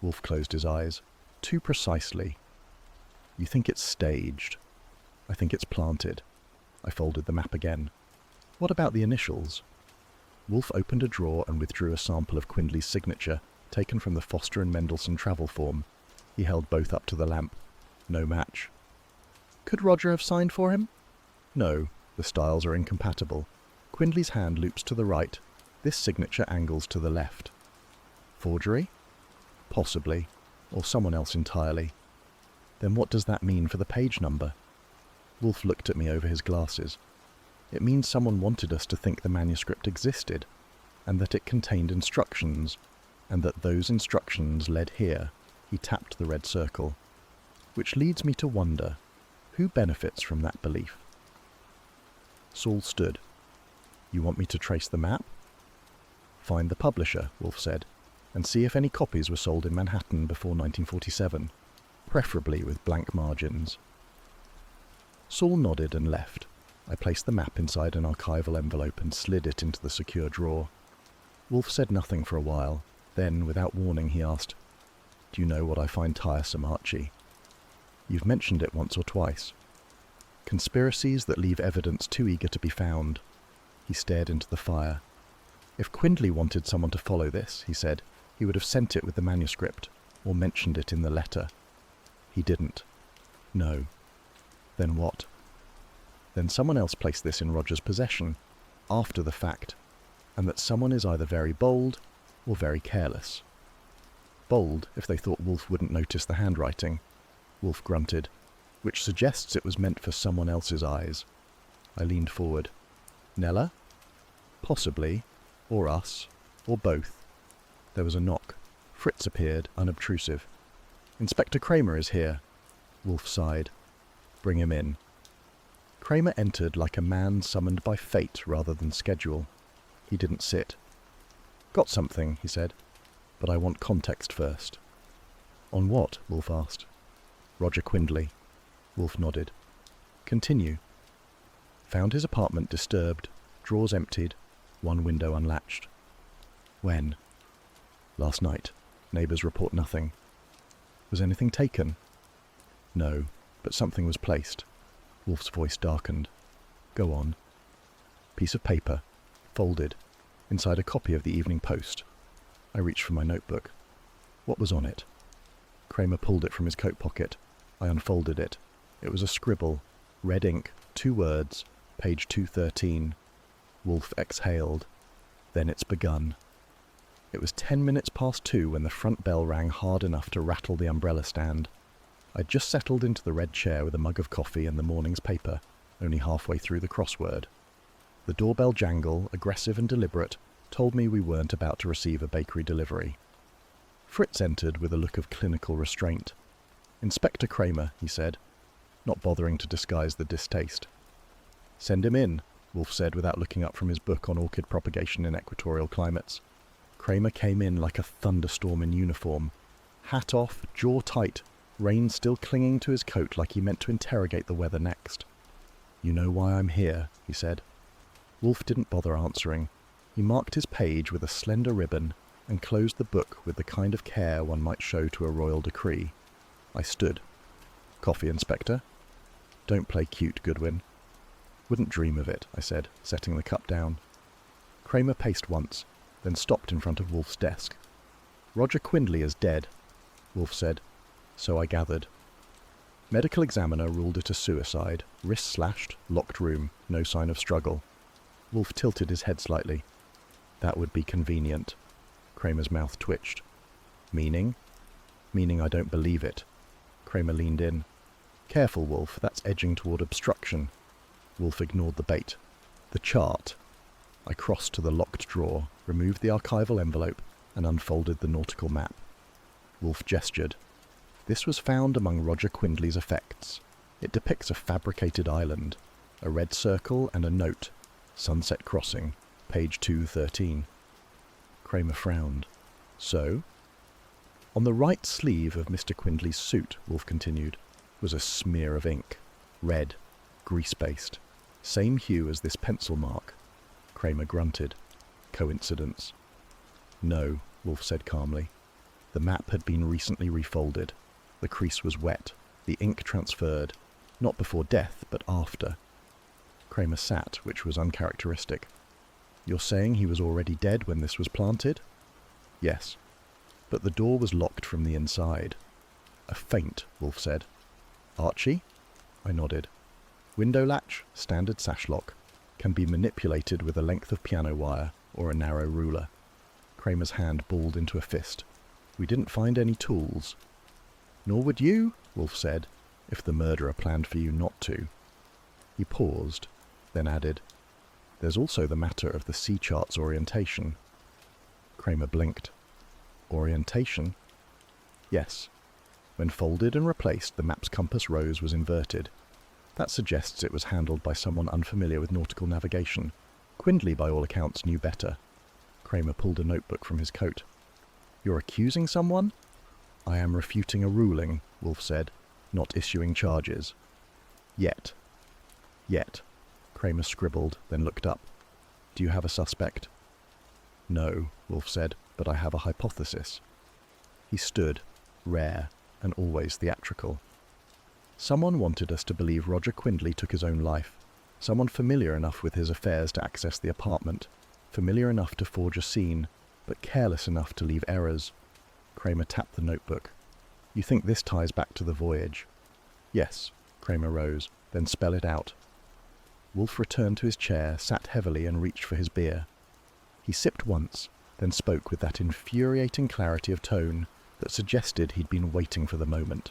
Wolfe closed his eyes. Too precisely. You think it's staged. I think it's planted. I folded the map again. What about the initials? Wolfe opened a drawer and withdrew a sample of Quindley's signature, taken from the Foster and Mendelssohn travel form. He held both up to the lamp. No match. Could Roger have signed for him? No, the styles are incompatible. Quindley's hand loops to the right. This signature angles to the left. Forgery? Possibly. Or someone else entirely. Then what does that mean for the page number? Wolfe looked at me over his glasses. It means someone wanted us to think the manuscript existed, and that it contained instructions, and that those instructions led here. He tapped the red circle. Which leads me to wonder, who benefits from that belief? Saul stood. You want me to trace the map? Find the publisher, Wolfe said, and see if any copies were sold in Manhattan before 1947, preferably with blank margins. Saul nodded and left. I placed the map inside an archival envelope and slid it into the secure drawer. Wolfe said nothing for a while. Then, without warning, he asked, Do you know what I find tiresome, Archie? You've mentioned it once or twice. Conspiracies that leave evidence too eager to be found. He stared into the fire. If Quindley wanted someone to follow this, he said, he would have sent it with the manuscript, or mentioned it in the letter. He didn't. No. Then what? Then someone else placed this in Roger's possession, after the fact, and that someone is either very bold or very careless. Bold, if they thought Wolfe wouldn't notice the handwriting. Wolfe grunted, which suggests it was meant for someone else's eyes. I leaned forward. Nella? Possibly, or us, or both. There was a knock. Fritz appeared, unobtrusive. Inspector Kramer is here. Wolfe sighed. Bring him in. Kramer entered like a man summoned by fate rather than schedule. He didn't sit. Got something, he said, but I want context first. On what? Wolfe asked. Roger Quindley. Wolfe nodded. Continue. Found his apartment disturbed, drawers emptied, one window unlatched. When? Last night. Neighbours report nothing. Was anything taken? No, but something was placed. Wolfe's voice darkened. Go on. Piece of paper, folded, inside a copy of the Evening Post. I reached for my notebook. What was on it? Kramer pulled it from his coat pocket. I unfolded it. It was a scribble, red ink, 2 words, page 213. Wolfe exhaled. Then it's begun. It was 10 minutes past 2 when the front bell rang hard enough to rattle the umbrella stand. I'd just settled into the red chair with a mug of coffee and the morning's paper, only halfway through the crossword. The doorbell jangle, aggressive and deliberate, told me we weren't about to receive a bakery delivery. Fritz entered with a look of clinical restraint. Inspector Kramer, he said, not bothering to disguise the distaste. Send him in, Wolfe said without looking up from his book on orchid propagation in equatorial climates. Kramer came in like a thunderstorm in uniform. Hat off, jaw tight, rein still clinging to his coat like he meant to interrogate the weather next. "You know why I'm here," he said. Wolfe didn't bother answering. He marked his page with a slender ribbon and closed the book with the kind of care one might show to a royal decree. I stood. "Coffee, Inspector?" "Don't play cute, Goodwin." "Wouldn't dream of it," I said, setting the cup down. Kramer paced once, then stopped in front of Wolfe's desk. "Roger Quindley is dead," Wolfe said. "So I gathered." Medical examiner ruled it a suicide. Wrist slashed, locked room, no sign of struggle. Wolfe tilted his head slightly. "That would be convenient." Kramer's mouth twitched. "Meaning?" "Meaning I don't believe it." Kramer leaned in. "Careful, Wolfe, that's edging toward obstruction." Wolfe ignored the bait. "The chart." I crossed to the locked drawer, removed the archival envelope, and unfolded the nautical map. Wolfe gestured. "This was found among Roger Quindley's effects. It depicts a fabricated island, a red circle and a note, Sunset Crossing, page 213. Kramer frowned. "So?" "On the right sleeve of Mr. Quindley's suit," Wolfe continued, "was a smear of ink. Red, grease-based. Same hue as this pencil mark." Kramer grunted. "Coincidence?" "No," Wolfe said calmly. The map had been recently refolded. The crease was wet, the ink transferred, not before death, but after. Kramer sat, which was uncharacteristic. "You're saying he was already dead when this was planted?" "Yes. But the door was locked from the inside." "A feint," Wolfe said. "Archie?" I nodded. "Window latch, standard sash lock. Can be manipulated with a length of piano wire or a narrow ruler." Kramer's hand balled into a fist. "We didn't find any tools." "Nor would you," Wolfe said, "if the murderer planned for you not to." He paused, then added, "There's also the matter of the sea chart's orientation." Kramer blinked. "Orientation?" "Yes. When folded and replaced, the map's compass rose was inverted. That suggests it was handled by someone unfamiliar with nautical navigation. Quindley, by all accounts, knew better." Kramer pulled a notebook from his coat. "You're accusing someone?" "I am refuting a ruling," Wolfe said, "not issuing charges." "Yet." "Yet." Kramer scribbled, then looked up. "Do you have a suspect?" "No," Wolfe said, "but I have a hypothesis." He stood, rare, and always theatrical. "Someone wanted us to believe Roger Quindley took his own life. Someone familiar enough with his affairs to access the apartment, familiar enough to forge a scene, but careless enough to leave errors." Kramer tapped the notebook. "You think this ties back to the voyage?" "Yes." Kramer rose. "Then spell it out." Wolfe returned to his chair, sat heavily, and reached for his beer. He sipped once, then spoke with that infuriating clarity of tone that suggested he'd been waiting for the moment.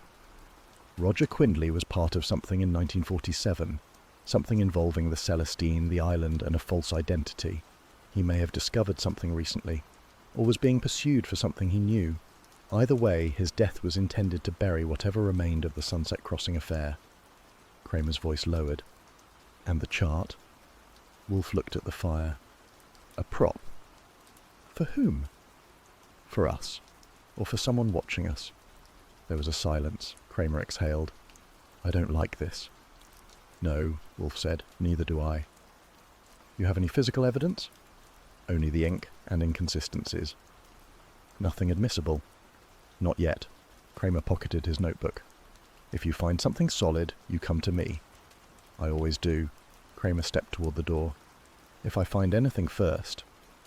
"Roger Quindley was part of something in 1947, something involving the Celestine, the island, and a false identity. He may have discovered something recently, or was being pursued for something he knew. Either way, his death was intended to bury whatever remained of the Sunset Crossing affair." Kramer's voice lowered. "And the chart?" Wolfe looked at the fire. "A prop." "For whom?" "For us. Or for someone watching us." There was a silence. Kramer exhaled. "I don't like this." "No," Wolfe said. "Neither do I." "You have any physical evidence?" "Only the ink and inconsistencies." "Nothing admissible?" "Not yet." Kramer pocketed his notebook. "If you find something solid, you come to me." "I always do." Kramer stepped toward the door. "If I find anything first,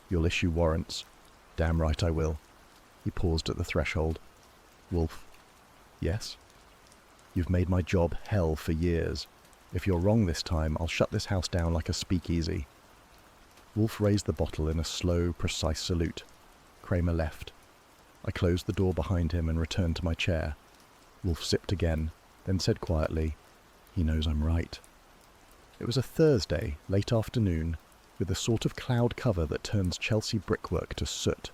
you'll issue warrants." "Damn right I will." He paused at the threshold. "Wolfe." "Yes?" "You've made my job hell for years. If you're wrong this time, I'll shut this house down like a speakeasy." Wolfe raised the bottle in a slow, precise salute. Kramer left. I closed the door behind him and returned to my chair. Wolfe sipped again, then said quietly, "He knows I'm right." It was a Thursday, late afternoon, with the sort of cloud cover that turns Chelsea brickwork to soot.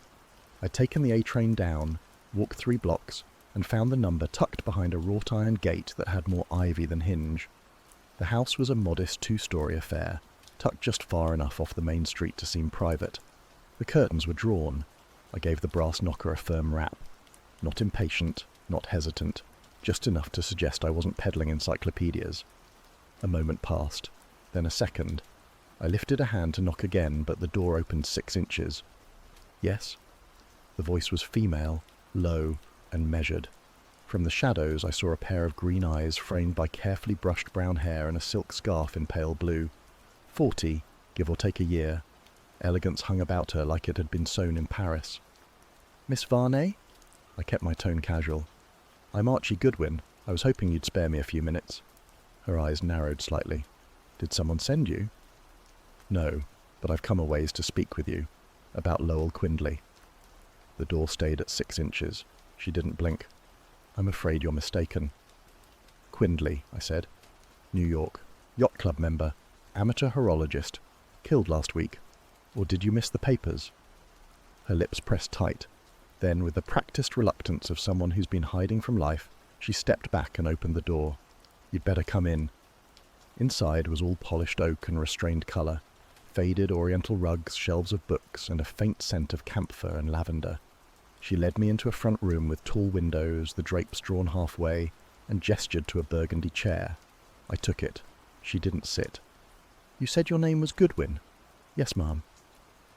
I'd taken the A-train down, walked 3 blocks, and found the number tucked behind a wrought-iron gate that had more ivy than hinge. The house was a modest 2-story affair, tucked just far enough off the main street to seem private. The curtains were drawn. I gave the brass knocker a firm rap. Not impatient, not hesitant, just enough to suggest I wasn't peddling encyclopedias. A moment passed, then a second. I lifted a hand to knock again, but the door opened 6 inches. Yes? The voice was female, low, and measured. From the shadows I saw a pair of green eyes framed by carefully brushed brown hair and a silk scarf in pale blue. 40, give or take a year. Elegance hung about her like it had been sewn in Paris. "Miss Varney?" I kept my tone casual. "I'm Archie Goodwin. I was hoping you'd spare me a few minutes." Her eyes narrowed slightly. "Did someone send you?" "No, but I've come a ways to speak with you. About Lowell Quindley." The door stayed at 6 inches. She didn't blink. "I'm afraid you're mistaken." "Quindley," I said. "New York. Yacht club member. Amateur horologist. Killed last week. Or did you miss the papers?" Her lips pressed tight. Then, with the practiced reluctance of someone who's been hiding from life, she stepped back and opened the door. "You'd better come in." Inside was all polished oak and restrained colour, faded oriental rugs, shelves of books, and a faint scent of camphor and lavender. She led me into a front room with tall windows, the drapes drawn halfway, and gestured to a burgundy chair. I took it. She didn't sit. "You said your name was Goodwin?" "Yes, ma'am."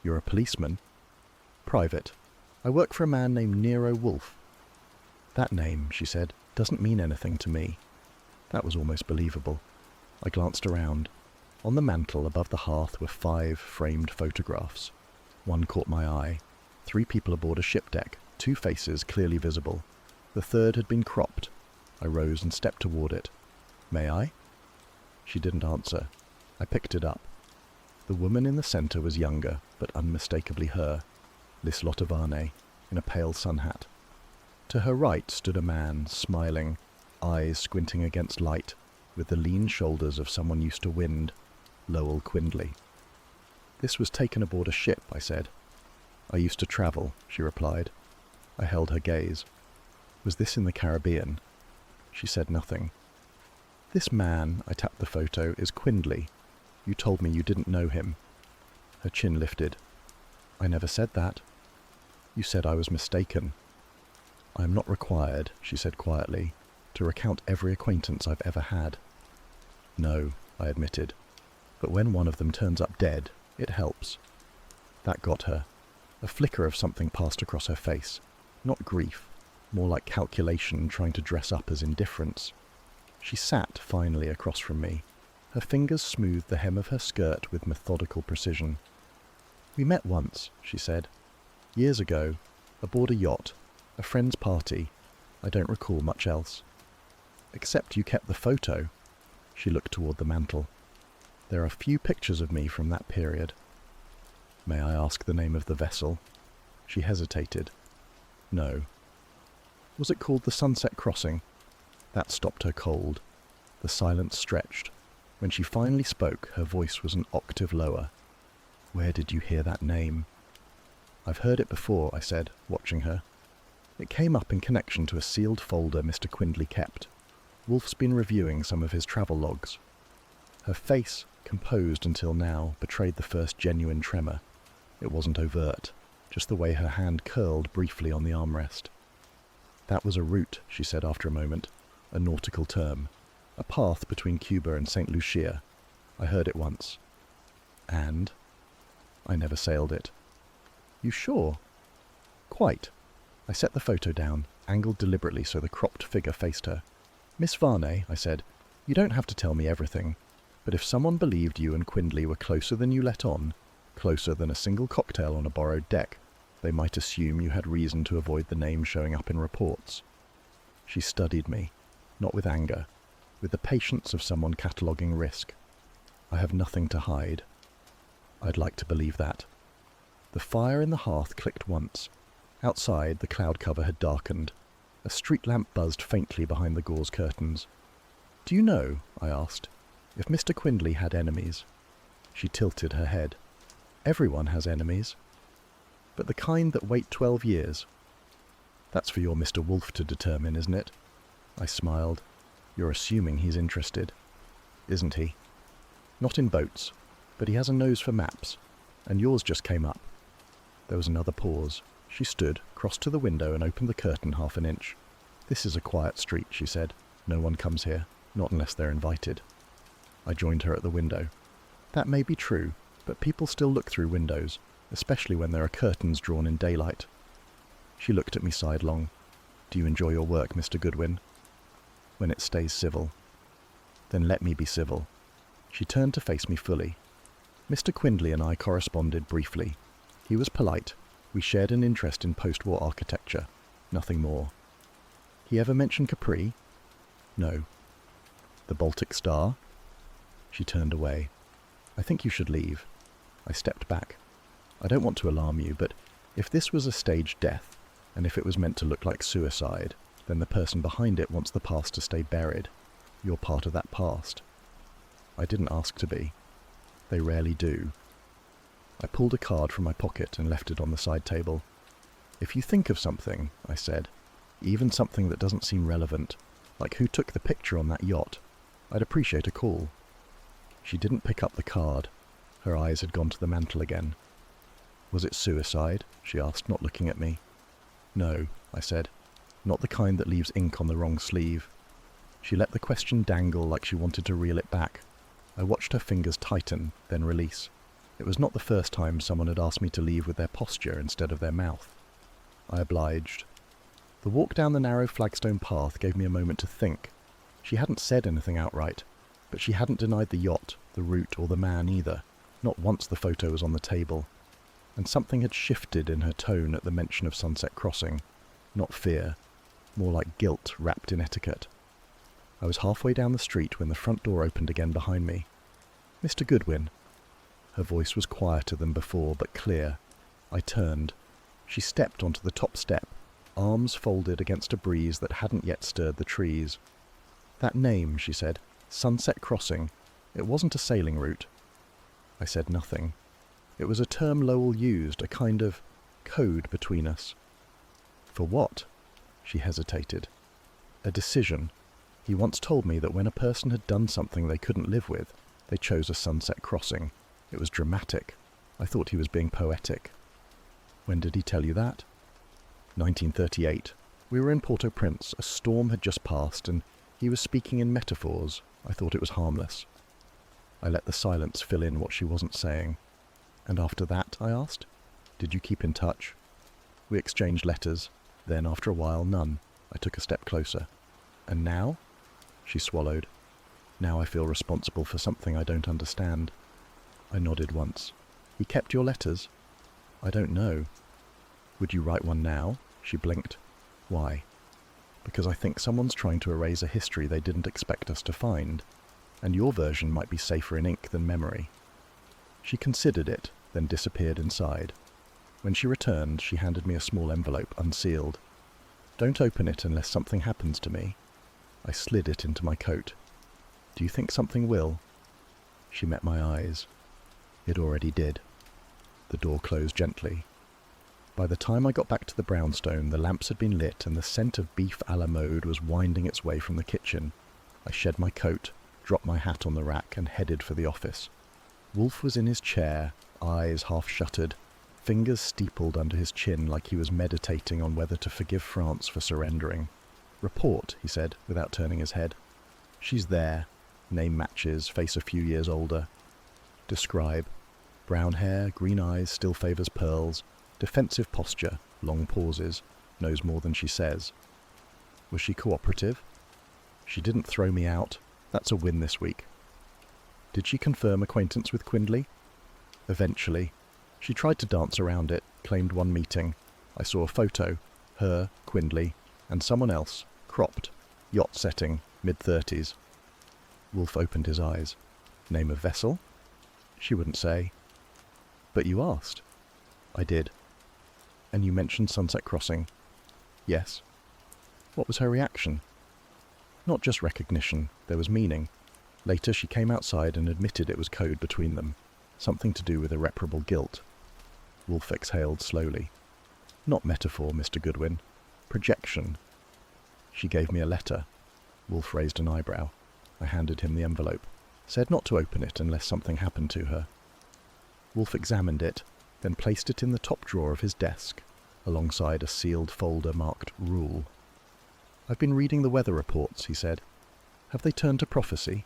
"You're a policeman?" "Private. I work for a man named Nero Wolfe." "That name," she said, "doesn't mean anything to me." That was almost believable. I glanced around. On the mantel above the hearth were 5 framed photographs. One caught my eye. 3 people aboard a ship deck, 2 faces clearly visible. The third had been cropped. I rose and stepped toward it. "May I?" She didn't answer. I picked it up. The woman in the centre was younger, but unmistakably her, Liselotte Varney, in a pale sun hat. To her right stood a man, smiling, eyes squinting against light, with the lean shoulders of someone used to wind, Lowell Quindley. "This was taken aboard a ship," I said. "I used to travel," she replied. I held her gaze. "Was this in the Caribbean?" She said nothing. "This man," I tapped the photo, "is Quindley. You told me you didn't know him." Her chin lifted. "I never said that." "You said I was mistaken." "I am not required," she said quietly, "to recount every acquaintance I've ever had." "No," I admitted. "But when one of them turns up dead, it helps." That got her. A flicker of something passed across her face. Not grief, more like calculation trying to dress up as indifference. She sat finally across from me. Her fingers smoothed the hem of her skirt with methodical precision. "We met once," she said. "Years ago, aboard a yacht, a friend's party. I don't recall much else. Except you kept the photo." She looked toward the mantel. "There are few pictures of me from that period." "May I ask the name of the vessel?" She hesitated. "No." "Was it called the Sunset Crossing?" That stopped her cold. The silence stretched. When she finally spoke, her voice was an octave lower. "Where did you hear that name?" "I've heard it before," I said, watching her. "It came up in connection to a sealed folder Mr. Quindley kept. Wolfe's been reviewing some of his travel logs." Her face, composed until now, betrayed the first genuine tremor. It wasn't overt, just the way her hand curled briefly on the armrest. "That was a route," she said after a moment, "a nautical term. A path between Cuba and St. Lucia. I heard it once." "And?" "I never sailed it." "You sure?" "Quite." I set the photo down, angled deliberately so the cropped figure faced her. "Miss Varney," I said, "you don't have to tell me everything, but if someone believed you and Quindley were closer than you let on, closer than a single cocktail on a borrowed deck, they might assume you had reason to avoid the name showing up in reports." She studied me, not with anger, with the patience of someone cataloguing risk. "I have nothing to hide." "I'd like to believe that." The fire in the hearth clicked once. Outside, the cloud cover had darkened. A street lamp buzzed faintly behind the gauze curtains. "Do you know," I asked, "if Mr. Quindley had enemies?" She tilted her head. "Everyone has enemies." "But the kind that wait 12 years? "That's for your Mr. Wolfe to determine, isn't it?" I smiled. "You're assuming he's interested." isn't he? Not in boats, but he has a nose for maps, and yours just came up. There was another pause. She stood, crossed to the window and opened the curtain half an inch. This is a quiet street, she said. No one comes here, not unless they're invited. I joined her at the window. That may be true, but people still look through windows, especially when there are curtains drawn in daylight. She looked at me sidelong. Do you enjoy your work, Mr. Goodwin? When it stays civil. Then let me be civil. She turned to face me fully. Mr. Quindley and I corresponded briefly. He was polite. We shared an interest in post-war architecture. Nothing more. He ever mentioned Capri? No. The Baltic Star? She turned away. I think you should leave. I stepped back. I don't want to alarm you, but if this was a staged death, and if it was meant to look like suicide, then the person behind it wants the past to stay buried. You're part of that past. I didn't ask to be. They rarely do. I pulled a card from my pocket and left it on the side table. If you think of something, I said, even something that doesn't seem relevant, like who took the picture on that yacht, I'd appreciate a call. She didn't pick up the card. Her eyes had gone to the mantel again. Was it suicide? She asked, not looking at me. No, I said. Not the kind that leaves ink on the wrong sleeve. She let the question dangle like she wanted to reel it back. I watched her fingers tighten, then release. It was not the first time someone had asked me to leave with their posture instead of their mouth. I obliged. The walk down the narrow flagstone path gave me a moment to think. She hadn't said anything outright, but she hadn't denied the yacht, the route, or the man either. Not once the photo was on the table. And something had shifted in her tone at the mention of Sunset Crossing. Not fear, more like guilt wrapped in etiquette. I was halfway down the street when the front door opened again behind me. Mr. Goodwin. Her voice was quieter than before, but clear. I turned. She stepped onto the top step, arms folded against a breeze that hadn't yet stirred the trees. That name, she said, Sunset Crossing. It wasn't a sailing route. I said nothing. It was a term Lowell used, a kind of code between us. For what? She hesitated. A decision. He once told me that when a person had done something they couldn't live with, they chose a sunset crossing. It was dramatic. I thought he was being poetic. When did he tell you that? 1938. We were in Port-au-Prince. A storm had just passed, and he was speaking in metaphors. I thought it was harmless. I let the silence fill in what she wasn't saying. And after that, I asked, did you keep in touch? We exchanged letters. Then, after a while, none. I took a step closer. And now? She swallowed. Now I feel responsible for something I don't understand. I nodded once. He kept your letters? I don't know. Would you write one now? She blinked. Why? Because I think someone's trying to erase a history they didn't expect us to find, and your version might be safer in ink than memory. She considered it, then disappeared inside. When she returned, she handed me a small envelope, unsealed. Don't open it unless something happens to me. I slid it into my coat. Do you think something will? She met my eyes. It already did. The door closed gently. By the time I got back to the brownstone, the lamps had been lit and the scent of beef a la mode was winding its way from the kitchen. I shed my coat, dropped my hat on the rack and headed for the office. Wolfe was in his chair, eyes half-shuttered, fingers steepled under his chin like he was meditating on whether to forgive France for surrendering. Report, he said, without turning his head. She's there. Name matches, face a few years older. Describe. Brown hair, green eyes, still favours pearls. Defensive posture, long pauses, knows more than she says. Was she cooperative? She didn't throw me out. That's a win this week. Did she confirm acquaintance with Quindley? Eventually. She tried to dance around it, claimed one meeting. I saw a photo, her, Quindley, and someone else, cropped, yacht setting, mid-30s. Wolfe opened his eyes. Name of vessel? She wouldn't say. But you asked. I did. And you mentioned Sunset Crossing. Yes. What was her reaction? Not just recognition, there was meaning. Later she came outside and admitted it was code between them, something to do with irreparable guilt. Wolfe exhaled slowly. Not metaphor, Mr. Goodwin. Projection. She gave me a letter. Wolfe raised an eyebrow. I handed him the envelope. said not to open it unless something happened to her. Wolfe examined it, then placed it in the top drawer of his desk, alongside a sealed folder marked Rule. "I've been reading the weather reports," he said. "Have they turned to prophecy?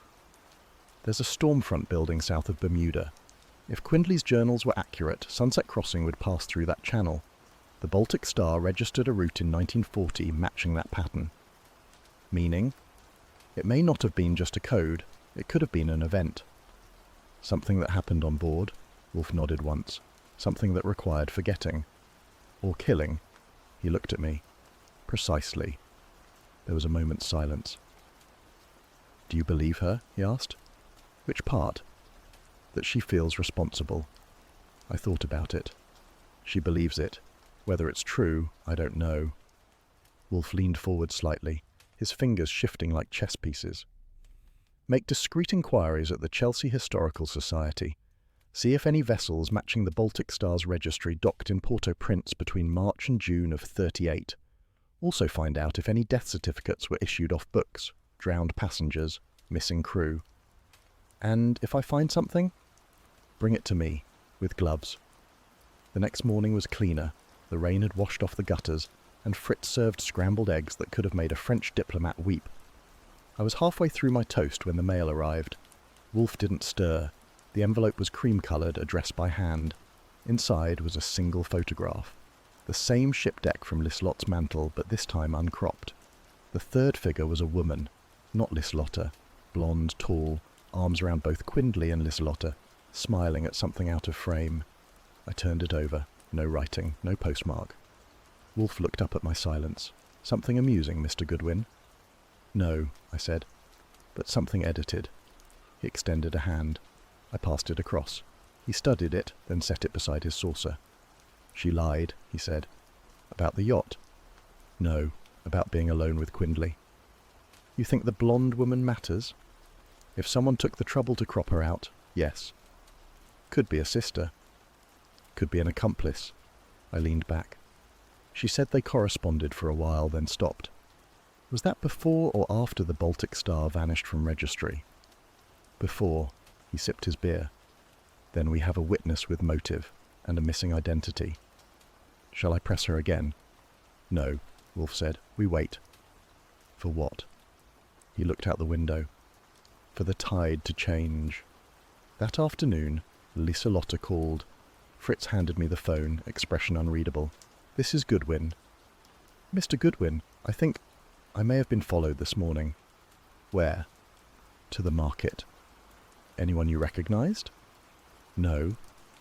There's a storm front building south of Bermuda. If Quindley's journals were accurate, Sunset Crossing would pass through that channel. The Baltic Star registered a route in 1940 matching that pattern. Meaning? It may not have been just a code. It could have been an event. Something that happened on board," Wolfe nodded once. "Something that required forgetting. Or killing." He looked at me. "Precisely." There was a moment's silence. "Do you believe her?" he asked. "Which part?" "That she feels responsible." I thought about it. "She believes it. Whether it's true, I don't know." Wolfe leaned forward slightly, his fingers shifting like chess pieces. "Make discreet inquiries at the Chelsea Historical Society. See if any vessels matching the Baltic Star's registry docked in Port-au-Prince between March and June of 38. Also find out if any death certificates were issued off books, drowned passengers, missing crew. And if I find something, bring it to me, with gloves." The next morning was cleaner. The rain had washed off the gutters, and Fritz served scrambled eggs that could have made a French diplomat weep. I was halfway through my toast when the mail arrived. Wolfe didn't stir. The envelope was cream-coloured, addressed by hand. Inside was a single photograph. The same ship deck from Lislot's mantle, but this time uncropped. The third figure was a woman, not Lislotta, blonde, tall, arms around both Quindley and Lislotta, smiling at something out of frame. I turned it over. No writing, no postmark. Wolfe looked up at my silence. "Something amusing, Mr. Goodwin?" "No," I said, "but something edited." He extended a hand. I passed it across. He studied it, then set it beside his saucer. "She lied," he said. "About the yacht?" "No, about being alone with Quindley." "You think the blonde woman matters?" "If someone took the trouble to crop her out, yes." "Could be a sister." "Could be an accomplice." I leaned back. She said they corresponded for a while, then stopped. "Was that before or after the Baltic Star vanished from registry?" "Before." He sipped his beer. "Then we have a witness with motive, and a missing identity." "Shall I press her again?" "No," Wolfe said. "We wait." "For what?" He looked out the window. "For the tide to change." That afternoon, Liselotte called. Fritz handed me the phone, expression unreadable. "This is Goodwin." "Mr. Goodwin, I think I may have been followed this morning." "Where?" "To the market." "Anyone you recognized?" "No,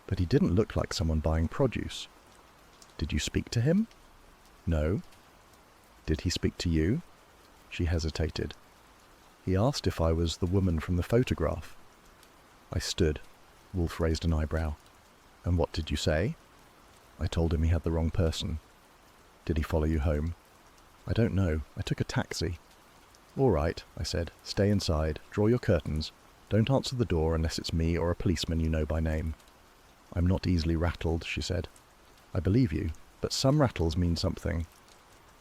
but he didn't look like someone buying produce." "Did you speak to him?" "No." "Did he speak to you?" She hesitated. "He asked if I was the woman from the photograph." I stood. Wolfe raised an eyebrow. "And what did you say?" I told him he had the wrong person. "Did he follow you home?" "I don't know. I took a taxi." "All right," I said. "Stay inside. Draw your curtains. Don't answer the door unless it's me or a policeman you know by name." "I'm not easily rattled," she said. "I believe you, but some rattles mean something."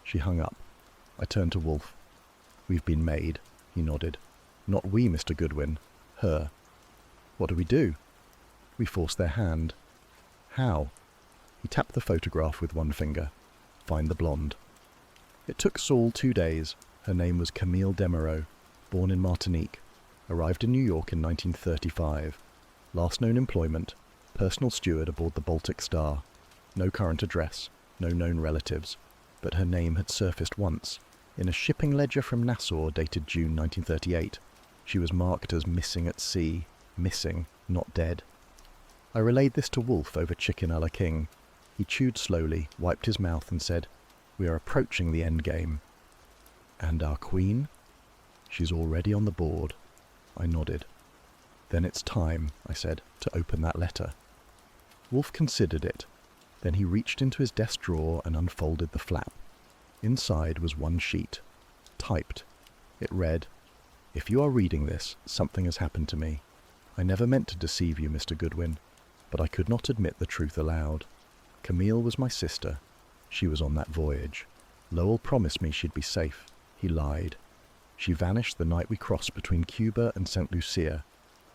She hung up. I turned to Wolfe. "We've been made," he nodded. "Not we, Mr. Goodwin. Her." "What do we do?" "We force their hand." "How?" He tapped the photograph with one finger. "Find the blonde." It took Saul 2 days. Her name was Camille Demeraux, born in Martinique. Arrived in New York in 1935. Last known employment, personal steward aboard the Baltic Star. No current address, no known relatives, but her name had surfaced once. In a shipping ledger from Nassau dated June 1938, she was marked as missing at sea. Missing, not dead. I relayed this to Wolfe over chicken a la king. He chewed slowly, wiped his mouth and said, "We are approaching the end game." "And our queen?" "She's already on the board." I nodded. "Then it's time," I said, "to open that letter." Wolfe considered it. Then he reached into his desk drawer and unfolded the flap. Inside was one sheet, typed. It read, "If you are reading this, something has happened to me. I never meant to deceive you, Mr. Goodwin, but I could not admit the truth aloud. Camille was my sister. She was on that voyage. Lowell promised me she'd be safe. He lied. She vanished the night we crossed between Cuba and St. Lucia.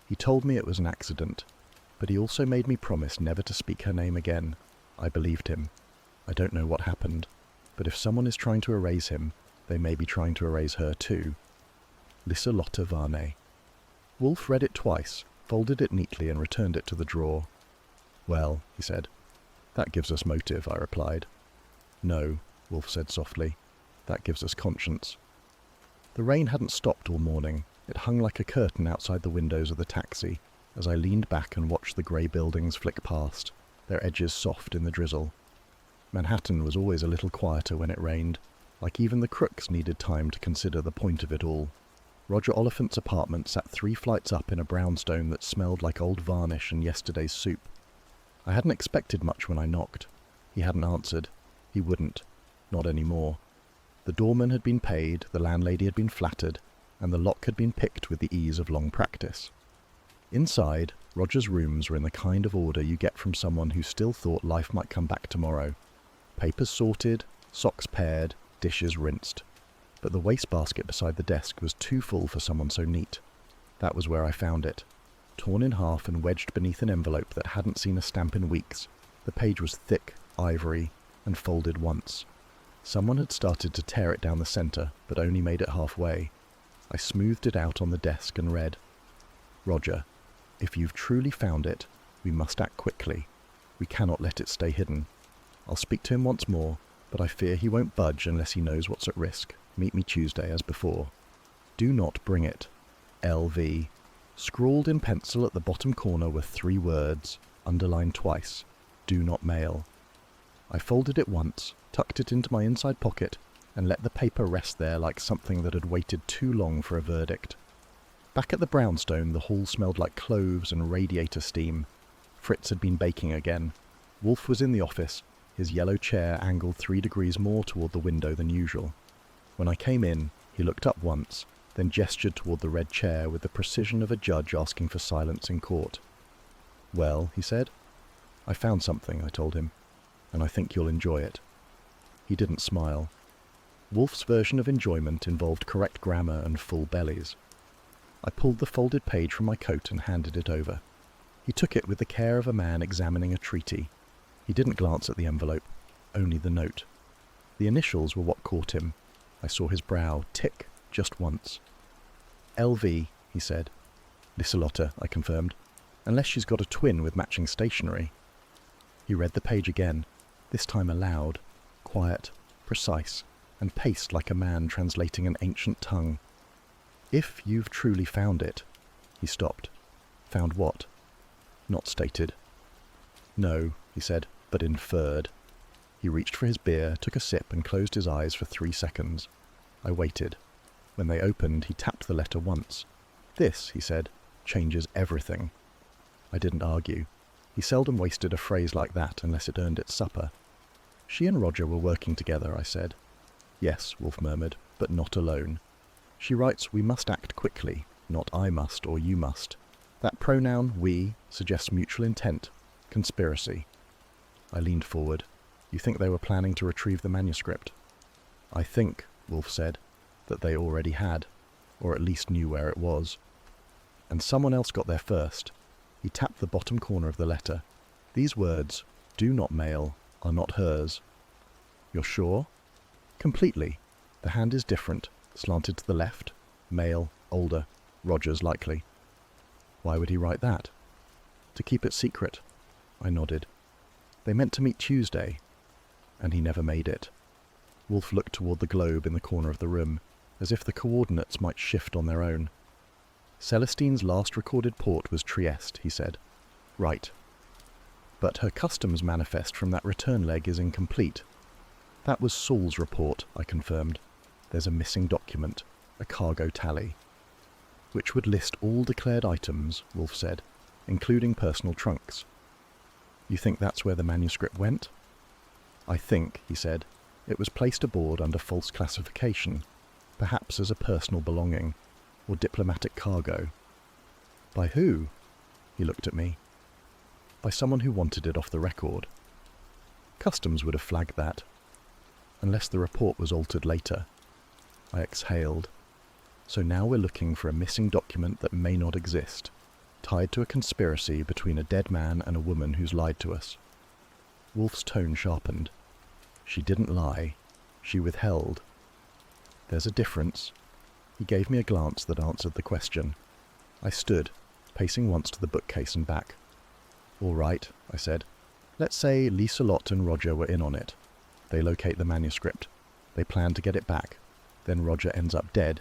He told me it was an accident, but he also made me promise never to speak her name again. I believed him. I don't know what happened, but if someone is trying to erase him, they may be trying to erase her too. Liselotte Varney. Wolfe read it twice, folded it neatly and returned it to the drawer. Well, he said. That gives us motive, I replied. No, Wolfe said softly. That gives us conscience. The rain hadn't stopped all morning. It hung like a curtain outside the windows of the taxi as I leaned back and watched the grey buildings flick past, their edges soft in the drizzle. Manhattan was always a little quieter when it rained, like even the crooks needed time to consider the point of it all. Roger Oliphant's apartment sat 3 flights up in a brownstone that smelled like old varnish and yesterday's soup. I hadn't expected much when I knocked. He hadn't answered. He wouldn't. Not anymore. The doorman had been paid, the landlady had been flattered, and the lock had been picked with the ease of long practice. Inside, Roger's rooms were in the kind of order you get from someone who still thought life might come back tomorrow. Papers sorted, socks paired, dishes rinsed. But the wastebasket beside the desk was too full for someone so neat. That was where I found it. Torn in half and wedged beneath an envelope that hadn't seen a stamp in weeks. The page was thick, ivory, and folded once. Someone had started to tear it down the centre, but only made it halfway. I smoothed it out on the desk and read, Roger, if you've truly found it, we must act quickly. We cannot let it stay hidden. I'll speak to him once more, but I fear he won't budge unless he knows what's at risk. Meet me Tuesday as before. Do not bring it. LV. Scrawled in pencil at the bottom corner were 3 words, underlined twice. Do not mail. I folded it once, tucked it into my inside pocket, and let the paper rest there like something that had waited too long for a verdict. Back at the brownstone, the hall smelled like cloves and radiator steam. Fritz had been baking again. Wolfe was in the office, his yellow chair angled 3 degrees more toward the window than usual. When I came in, he looked up once, then gestured toward the red chair with the precision of a judge asking for silence in court. Well, he said. I found something, I told him, and I think you'll enjoy it. He didn't smile. Wolfe's version of enjoyment involved correct grammar and full bellies. I pulled the folded page from my coat and handed it over. He took it with the care of a man examining a treaty. He didn't glance at the envelope, only the note. The initials were what caught him. I saw his brow tick just once. LV, he said. Liselotte, I confirmed, unless she's got a twin with matching stationery. He read the page again, this time aloud, quiet, precise, and paced like a man translating an ancient tongue. If you've truly found it. He stopped. Found what? Not stated. No, he said, but inferred. He reached for his beer, took a sip, and closed his eyes for 3 seconds. I waited. When they opened, he tapped the letter once. This, he said, changes everything. I didn't argue. He seldom wasted a phrase like that unless it earned its supper. She and Roger were working together, I said. Yes, Wolfe murmured, but not alone. She writes, we must act quickly, not I must or you must. That pronoun, we, suggests mutual intent, conspiracy. I leaned forward. You think they were planning to retrieve the manuscript? I think, Wolfe said, that they already had, or at least knew where it was. And someone else got there first. He tapped the bottom corner of the letter. These words, do not mail, are not hers. You're sure? Completely. The hand is different, slanted to the left. Male, older, Roger's likely. Why would he write that? To keep it secret. I nodded. They meant to meet Tuesday, and he never made it. Wolfe looked toward the globe in the corner of the room, as if the coordinates might shift on their own. Celestine's last recorded port was Trieste, he said. Right. But her customs manifest from that return leg is incomplete. That was Saul's report, I confirmed. There's a missing document, a cargo tally, which would list all declared items, Wolfe said, including personal trunks. You think that's where the manuscript went? I think, he said, it was placed aboard under false classification, perhaps as a personal belonging, or diplomatic cargo. By who? He looked at me. By someone who wanted it off the record. Customs would have flagged that, unless the report was altered later. I exhaled. So now we're looking for a missing document that may not exist. tied to a conspiracy between a dead man and a woman who's lied to us. Wolfe's tone sharpened. She didn't lie. She withheld. There's a difference. He gave me a glance that answered the question. I stood, pacing once to the bookcase and back. All right, I said. Let's say Lieselotte and Roger were in on it. They locate the manuscript. They plan to get it back. Then Roger ends up dead.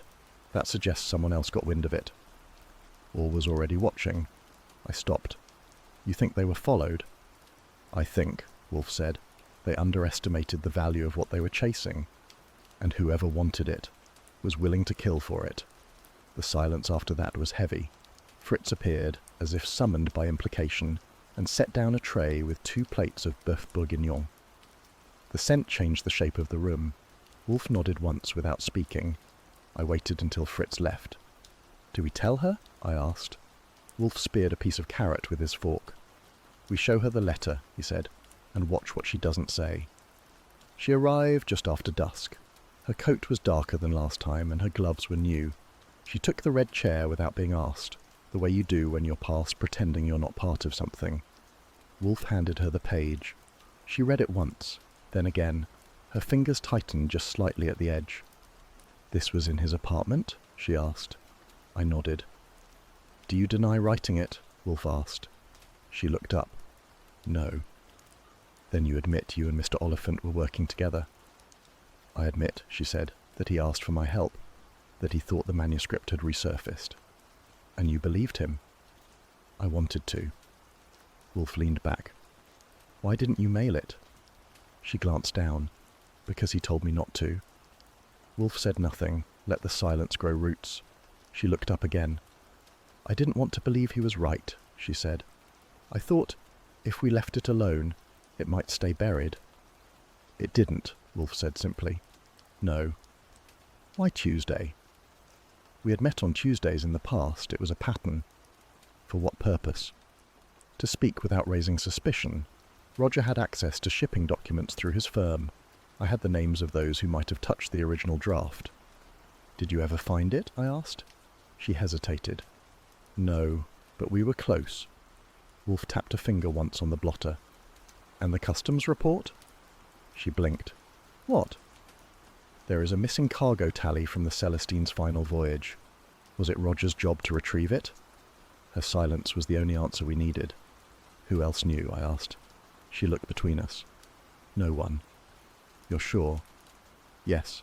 That suggests someone else got wind of it. Or was already watching. I stopped. You think they were followed? I think, Wolfe said, they underestimated the value of what they were chasing. And whoever wanted it was willing to kill for it. The silence after that was heavy. Fritz appeared, as if summoned by implication, and set down a tray with 2 plates of bœuf bourguignon. The scent changed the shape of the room. Wolfe nodded once without speaking. I waited until Fritz left. Do we tell her? I asked. Wolfe speared a piece of carrot with his fork. We show her the letter, he said, and watch what she doesn't say. She arrived just after dusk. Her coat was darker than last time, and her gloves were new. She took the red chair without being asked, the way you do when you're past pretending you're not part of something. Wolfe handed her the page. She read it once, then again. Her fingers tightened just slightly at the edge. This was in his apartment? She asked. I nodded. Do you deny writing it? Wolfe asked. She looked up. No. Then you admit you and Mr. Oliphant were working together? I admit, she said, that he asked for my help, that he thought the manuscript had resurfaced. And you believed him? I wanted to. Wolfe leaned back. Why didn't you mail it? She glanced down. Because he told me not to. Wolfe said nothing, let the silence grow roots. She looked up again. I didn't want to believe he was right, she said. I thought, if we left it alone, it might stay buried. It didn't, Wolfe said simply. No. Why Tuesday? We had met on Tuesdays in the past. It was a pattern. For what purpose? To speak without raising suspicion. Roger had access to shipping documents through his firm. I had the names of those who might have touched the original draft. Did you ever find it? I asked. She hesitated. No, but we were close. Wolfe tapped a finger once on the blotter. And the customs report? She blinked. What? There is a missing cargo tally from the Celestine's final voyage. Was it Roger's job to retrieve it? Her silence was the only answer we needed. Who else knew? I asked. She looked between us. No one. You're sure? Yes.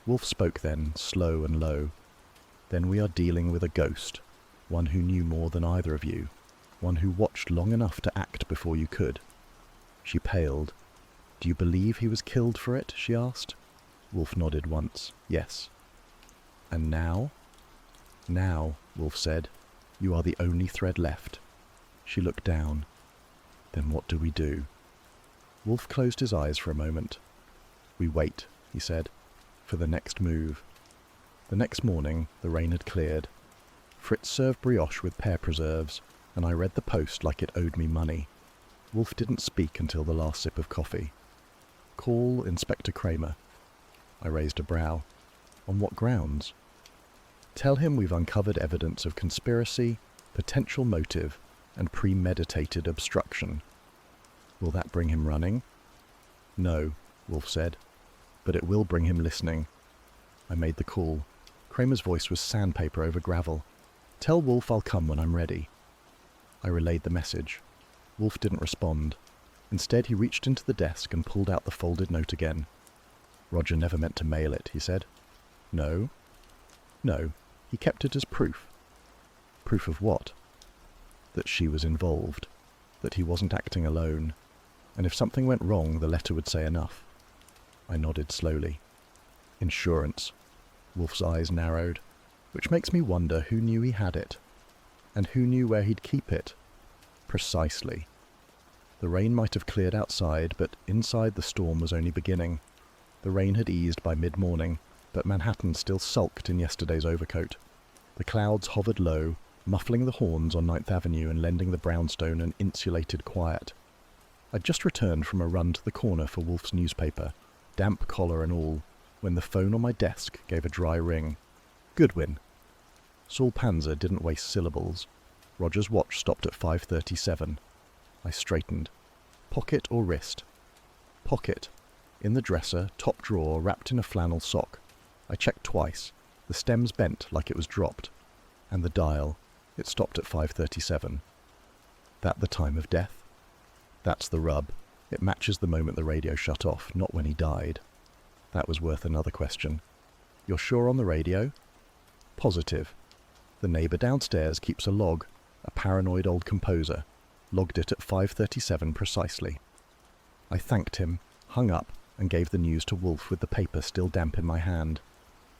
Wolfe spoke then, slow and low. Then we are dealing with a ghost, one who knew more than either of you, one who watched long enough to act before you could. She paled. Do you believe he was killed for it? She asked. Wolfe nodded once. Yes. And now? Now, Wolfe said, you are the only thread left. She looked down. Then what do we do? Wolfe closed his eyes for a moment. We wait, he said, for the next move. The next morning, the rain had cleared. Fritz served brioche with pear preserves, and I read the Post like it owed me money. Wolfe didn't speak until the last sip of coffee. Call Inspector Kramer. I raised a brow. On what grounds? Tell him we've uncovered evidence of conspiracy, potential motive, and premeditated obstruction. Will that bring him running? No, Wolfe said, but it will bring him listening. I made the call. Kramer's voice was sandpaper over gravel. Tell Wolfe I'll come when I'm ready. I relayed the message. Wolfe didn't respond. Instead, he reached into the desk and pulled out the folded note again. Roger never meant to mail it, he said. No? No, he kept it as proof. Proof of what? That she was involved, that he wasn't acting alone, and if something went wrong, the letter would say enough. I nodded slowly. Insurance. Wolfe's eyes narrowed, which makes me wonder who knew he had it, and who knew where he'd keep it. Precisely. The rain might have cleared outside, but inside the storm was only beginning. The rain had eased by mid-morning, but Manhattan still sulked in yesterday's overcoat. The clouds hovered low, muffling the horns on 9th Avenue and lending the brownstone an insulated quiet. I'd just returned from a run to the corner for Wolfe's newspaper, damp collar and all, when the phone on my desk gave a dry ring. Goodwin. Saul Panzer didn't waste syllables. Roger's watch stopped at 5:37. I straightened. Pocket or wrist? Pocket. In the dresser, top drawer, wrapped in a flannel sock. I checked twice. The stem's bent like it was dropped. And the dial. It stopped at 5:37. That the time of death? That's the rub. It matches the moment the radio shut off, not when he died. That was worth another question. You're sure on the radio? Positive. The neighbour downstairs keeps a log, a paranoid old composer. Logged it at 5:37 precisely. I thanked him, hung up, and gave the news to Wolfe with the paper still damp in my hand.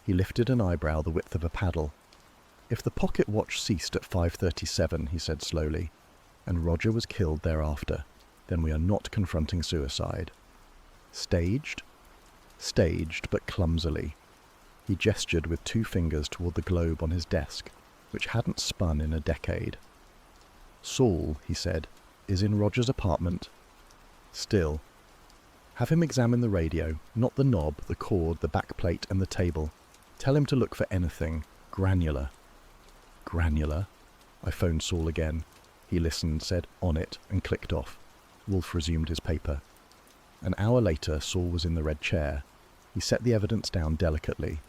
He lifted an eyebrow the width of a paddle. If the pocket watch ceased at 5:37, he said slowly, and Roger was killed thereafter, then we are not confronting suicide. Staged? Staged, but clumsily. He gestured with 2 fingers toward the globe on his desk, which hadn't spun in a decade. Saul, he said, is in Roger's apartment. Still. Have him examine the radio, not the knob, the cord, the backplate, and the table. Tell him to look for anything granular. Granular? I phoned Saul again. He listened, said, on it, and clicked off. Wolfe resumed his paper. An hour later, Saul was in the red chair. He set the evidence down delicately.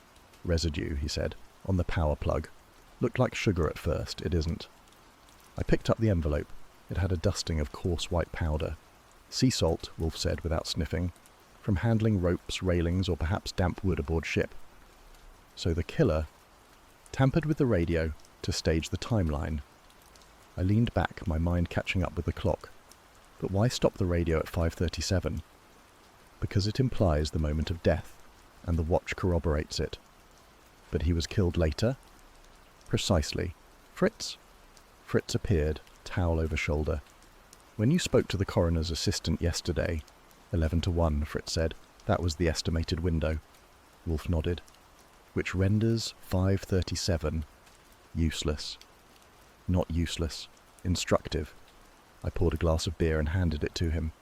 Residue, he said, on the power plug. Looked like sugar at first, it isn't. I picked up the envelope. It had a dusting of coarse white powder. Sea salt, Wolfe said without sniffing, from handling ropes, railings, or perhaps damp wood aboard ship. So the killer tampered with the radio to stage the timeline. I leaned back, my mind catching up with the clock. But why stop the radio at 5:37? Because it implies the moment of death, and the watch corroborates it. But he was killed later? Precisely. Fritz? Fritz appeared, towel over shoulder. When you spoke to the coroner's assistant yesterday, 11:1, Fritz said, that was the estimated window. Wolfe nodded. Which renders 5:37 useless. Not useless. Instructive. I poured a glass of beer and handed it to him.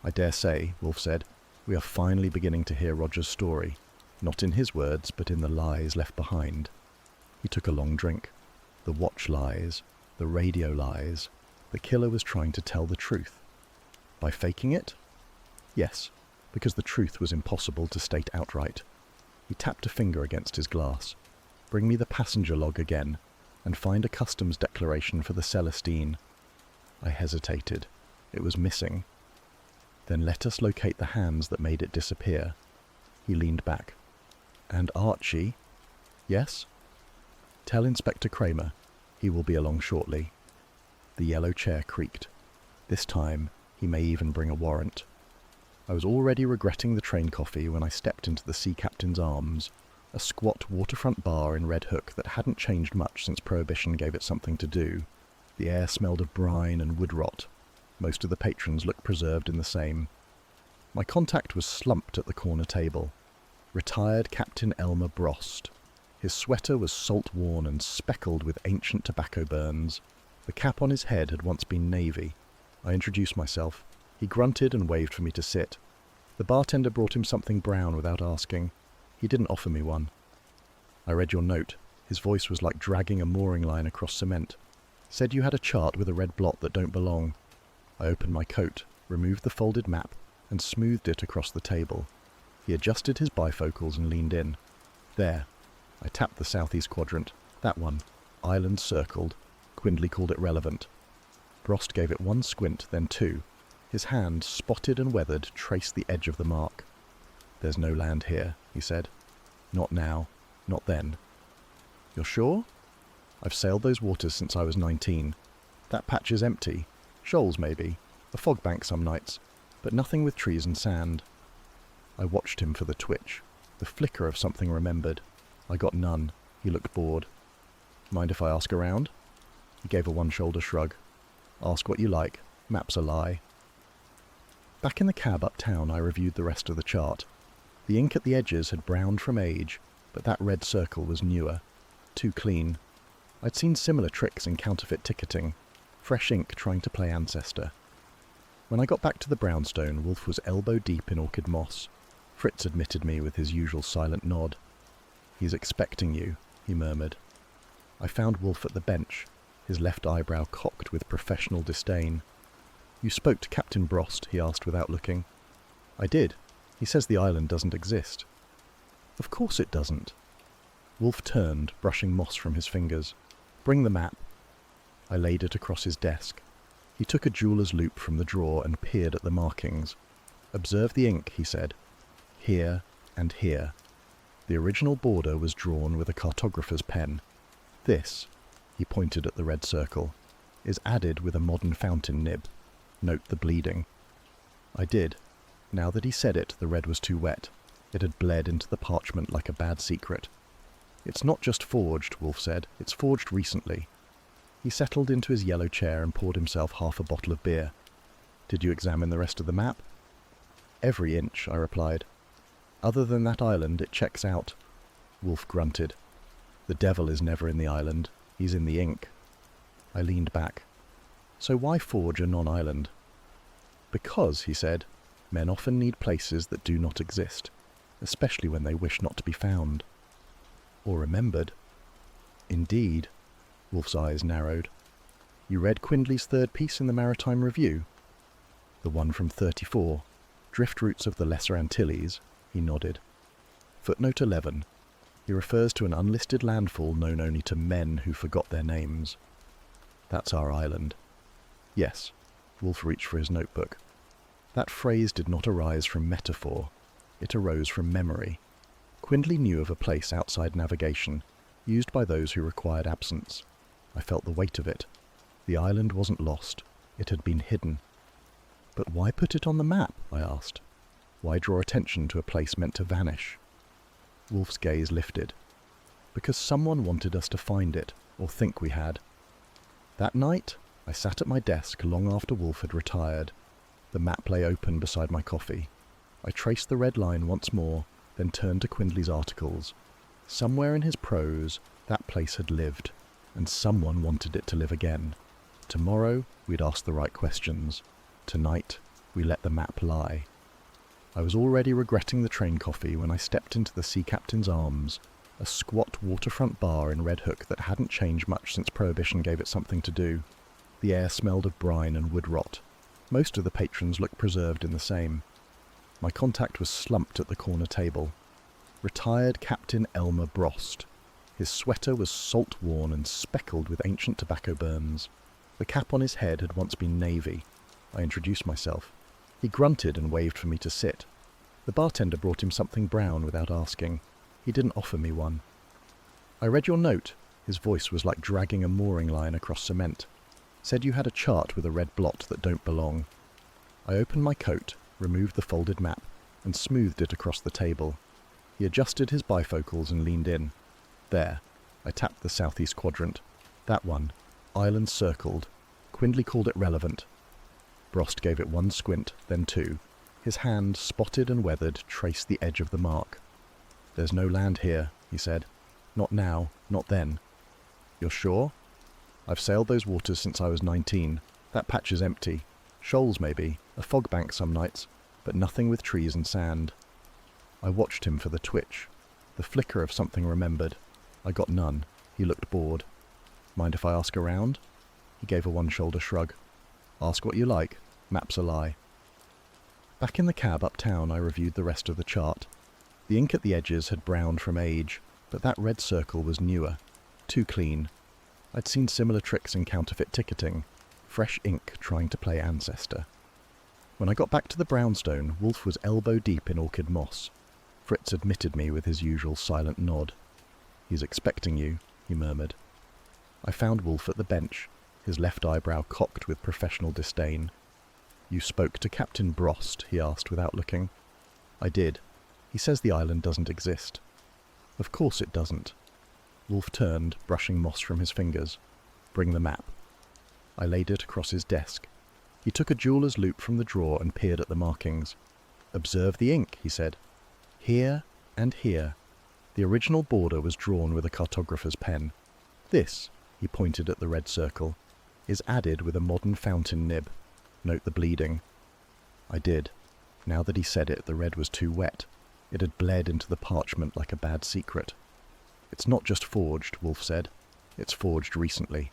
I dare say, Wolfe said, we are finally beginning to hear Roger's story, not in his words, but in the lies left behind. He took a long drink. The watch lies, the radio lies. The killer was trying to tell the truth. By faking it? Yes, because the truth was impossible to state outright. He tapped a finger against his glass. Bring me the passenger log again, and find a customs declaration for the Celestine. I hesitated. It was missing. Then let us locate the hands that made it disappear. He leaned back. And Archie? Yes? Tell Inspector Kramer. He will be along shortly. The yellow chair creaked. This time, he may even bring a warrant. I was already regretting the train coffee when I stepped into the sea captain's arms, a squat waterfront bar in Red Hook that hadn't changed much since Prohibition gave it something to do. The air smelled of brine and wood rot. Most of the patrons looked preserved in the same. My contact was slumped at the corner table. Retired Captain Elmer Brost. His sweater was salt-worn and speckled with ancient tobacco burns. The cap on his head had once been navy. I introduced myself. He grunted and waved for me to sit. The bartender brought him something brown without asking. He didn't offer me one. I read your note. His voice was like dragging a mooring line across cement. Said you had a chart with a red blot that don't belong. I opened my coat, removed the folded map, and smoothed it across the table. He adjusted his bifocals and leaned in. There. I tapped the southeast quadrant. That one. Island circled. Quindley called it relevant. Brost gave it one squint, then 2. His hand, spotted and weathered, traced the edge of the mark. There's no land here, he said. Not now. Not then. You're sure? I've sailed those waters since I was 19. That patch is empty. Shoals, maybe. A fog bank some nights. But nothing with trees and sand. I watched him for the twitch. The flicker of something remembered. I got none. He looked bored. Mind if I ask around? He gave a one-shoulder shrug. Ask what you like. Map's a lie. Back in the cab uptown, I reviewed the rest of the chart. The ink at the edges had browned from age, but that red circle was newer. Too clean. I'd seen similar tricks in counterfeit ticketing. Fresh ink trying to play ancestor. When I got back to the brownstone, Wolfe was elbow-deep in orchid moss. Fritz admitted me with his usual silent nod. He's expecting you, he murmured. I found Wolfe at the bench. his left eyebrow cocked with professional disdain. "You spoke to Captain Brost?" he asked without looking. "I did. He says the island doesn't exist." "Of course it doesn't." Wolfe turned, brushing moss from his fingers. "Bring the map." I laid it across his desk. He took a jeweler's loupe from the drawer and peered at the markings. "Observe the ink," he said. "Here and here." The original border was drawn with a cartographer's pen. "This," he pointed at the red circle, "is added with a modern fountain nib. Note the bleeding." I did. Now that he said it, the red was too wet. It had bled into the parchment like a bad secret. "It's not just forged," Wolfe said. "It's forged recently." He settled into his yellow chair and poured himself half a bottle of beer. "Did you examine the rest of the map?" "Every inch," I replied. "Other than that island, it checks out." Wolfe grunted. "The devil is never in the island. He's in the ink." I leaned back. "So why forge a non-island?" "Because," he said, "men often need places that do not exist, especially when they wish not to be found." "Or remembered." "Indeed." Wolfe's eyes narrowed. "You read Quindley's third piece in the Maritime Review?" "The one from 34. Drift routes of the Lesser Antilles," he nodded. "Footnote 11. He refers to an unlisted landfall known only to men who forgot their names. That's our island." "Yes." Wolfe reached for his notebook. "That phrase did not arise from metaphor. It arose from memory. Quindley knew of a place outside navigation, used by those who required absence. I felt the weight of it. The island wasn't lost. It had been hidden." "But why put it on the map?" I asked. "Why draw attention to a place meant to vanish?" Wolfe's gaze lifted. "Because someone wanted us to find it, or think we had." That night, I sat at my desk long after Wolfe had retired. The map lay open beside my coffee. I traced the red line once more, then turned to Quindley's articles. Somewhere in his prose, that place had lived, and someone wanted it to live again. Tomorrow, we'd ask the right questions. Tonight, we let the map lie. I was already regretting the train coffee when I stepped into the Sea Captain's Arms, a squat waterfront bar in Red Hook that hadn't changed much since Prohibition gave it something to do. The air smelled of brine and wood rot. Most of the patrons looked preserved in the same. My contact was slumped at the corner table. Retired Captain Elmer Brost. His sweater was salt-worn and speckled with ancient tobacco burns. The cap on his head had once been navy. I introduced myself. He grunted and waved for me to sit. The bartender brought him something brown without asking. He didn't offer me one. "I read your note." His voice was like dragging a mooring line across cement. "Said you had a chart with a red blot that don't belong." I opened my coat, removed the folded map, and smoothed it across the table. He adjusted his bifocals and leaned in. "There." I tapped the southeast quadrant. "That one. Islands circled. Quindley called it relevant." Brost gave it one squint, then two. His hand, spotted and weathered, traced the edge of the mark. "There's no land here," he said. "Not now, not then." "You're sure?" "I've sailed those waters since I was 19. That patch is empty. Shoals maybe, a fog bank some nights, but nothing with trees and sand." I watched him for the twitch, the flicker of something remembered. I got none. He looked bored. "Mind if I ask around?" He gave a one-shoulder shrug. "Ask what you like. Map's a lie." Back in the cab uptown, I reviewed the rest of the chart. The ink at the edges had browned from age, but that red circle was newer, too clean. I'd seen similar tricks in counterfeit ticketing, fresh ink trying to play ancestor. When I got back to the brownstone, Wolfe was elbow-deep in orchid moss. Fritz admitted me with his usual silent nod. "He's expecting you," he murmured. I found Wolfe at the bench, his left eyebrow cocked with professional disdain. "You spoke to Captain Brost?" he asked without looking. "I did. He says the island doesn't exist." "Of course it doesn't." Wolfe turned, brushing moss from his fingers. "Bring the map." I laid it across his desk. He took a jeweler's loupe from the drawer and peered at the markings. "Observe the ink," he said. "Here and here." The original border was drawn with a cartographer's pen. "This," he pointed at the red circle, "is added with a modern fountain nib. Note the bleeding." I did. Now that he said it, the red was too wet. It had bled into the parchment like a bad secret. "It's not just forged," Wolfe said. "It's forged recently."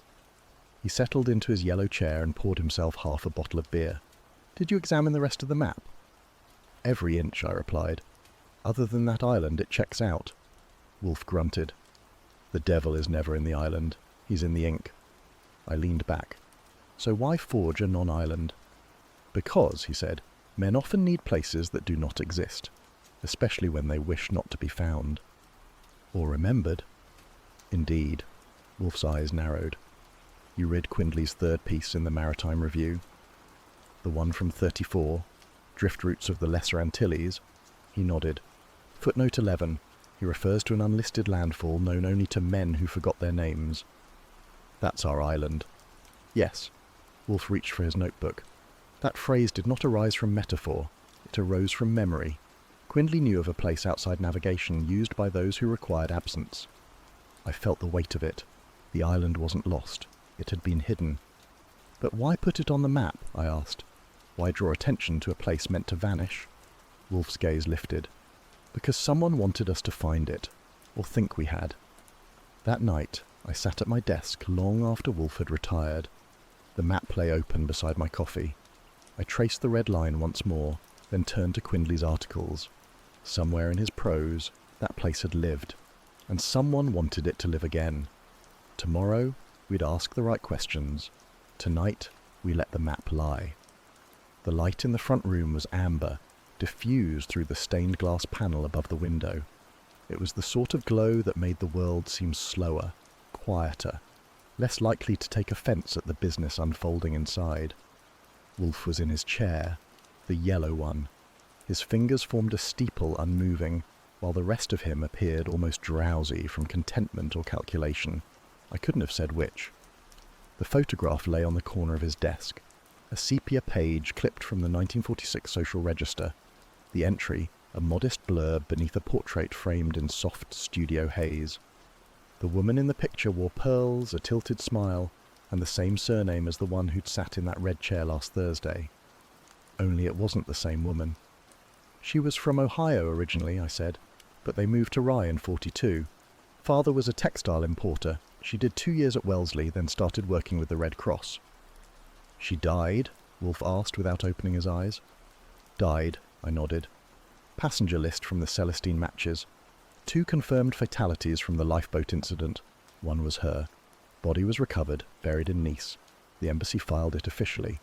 He settled into his yellow chair and poured himself half a bottle of beer. "Did you examine the rest of the map?" "Every inch," I replied. "Other than that island, it checks out." Wolfe grunted. "The devil is never in the island. He's in the ink." I leaned back. "So why forge a non-island?" "Because," he said, "men often need places that do not exist, especially when they wish not to be found." "Or remembered." "Indeed." Wolfe's eyes narrowed. "You read Quindley's third piece in the Maritime Review?" "The one from 34, Drift Routes of the Lesser Antilles?" He nodded. "Footnote 11. He refers to an unlisted landfall known only to men who forgot their names." "That's our island." "Yes." Wolfe reached for his notebook. "That phrase did not arise from metaphor. It arose from memory. Quindley knew of a place outside navigation used by those who required absence." I felt the weight of it. The island wasn't lost. It had been hidden. "But why put it on the map?" I asked. "Why draw attention to a place meant to vanish?" Wolfe's gaze lifted. "Because someone wanted us to find it, or think we had." That night, I sat at my desk long after Wolfe had retired. The map lay open beside my coffee. I traced the red line once more, then turned to Quindley's articles. Somewhere in his prose, that place had lived, and someone wanted it to live again. Tomorrow, we'd ask the right questions. Tonight, we let the map lie. The light in the front room was amber, diffused through the stained glass panel above the window. It was the sort of glow that made the world seem slower, quieter, less likely to take offence at the business unfolding inside. Wolfe was in his chair, the yellow one. His fingers formed a steeple unmoving, while the rest of him appeared almost drowsy from contentment or calculation. I couldn't have said which. The photograph lay on the corner of his desk, a sepia page clipped from the 1946 Social Register. The entry, a modest blurb beneath a portrait framed in soft studio haze. The woman in the picture wore pearls, a tilted smile, and the same surname as the one who'd sat in that red chair last Thursday. Only it wasn't the same woman. "She was from Ohio originally," I said, "but they moved to Rye in 42. Father was a textile importer. She did 2 years at Wellesley, then started working with the Red Cross." "She died?" Wolfe asked without opening his eyes. "Died," I nodded. "Passenger list from the Celestine matches. 2 confirmed fatalities from the lifeboat incident. One was her. Body was recovered, buried in Nice. The embassy filed it officially.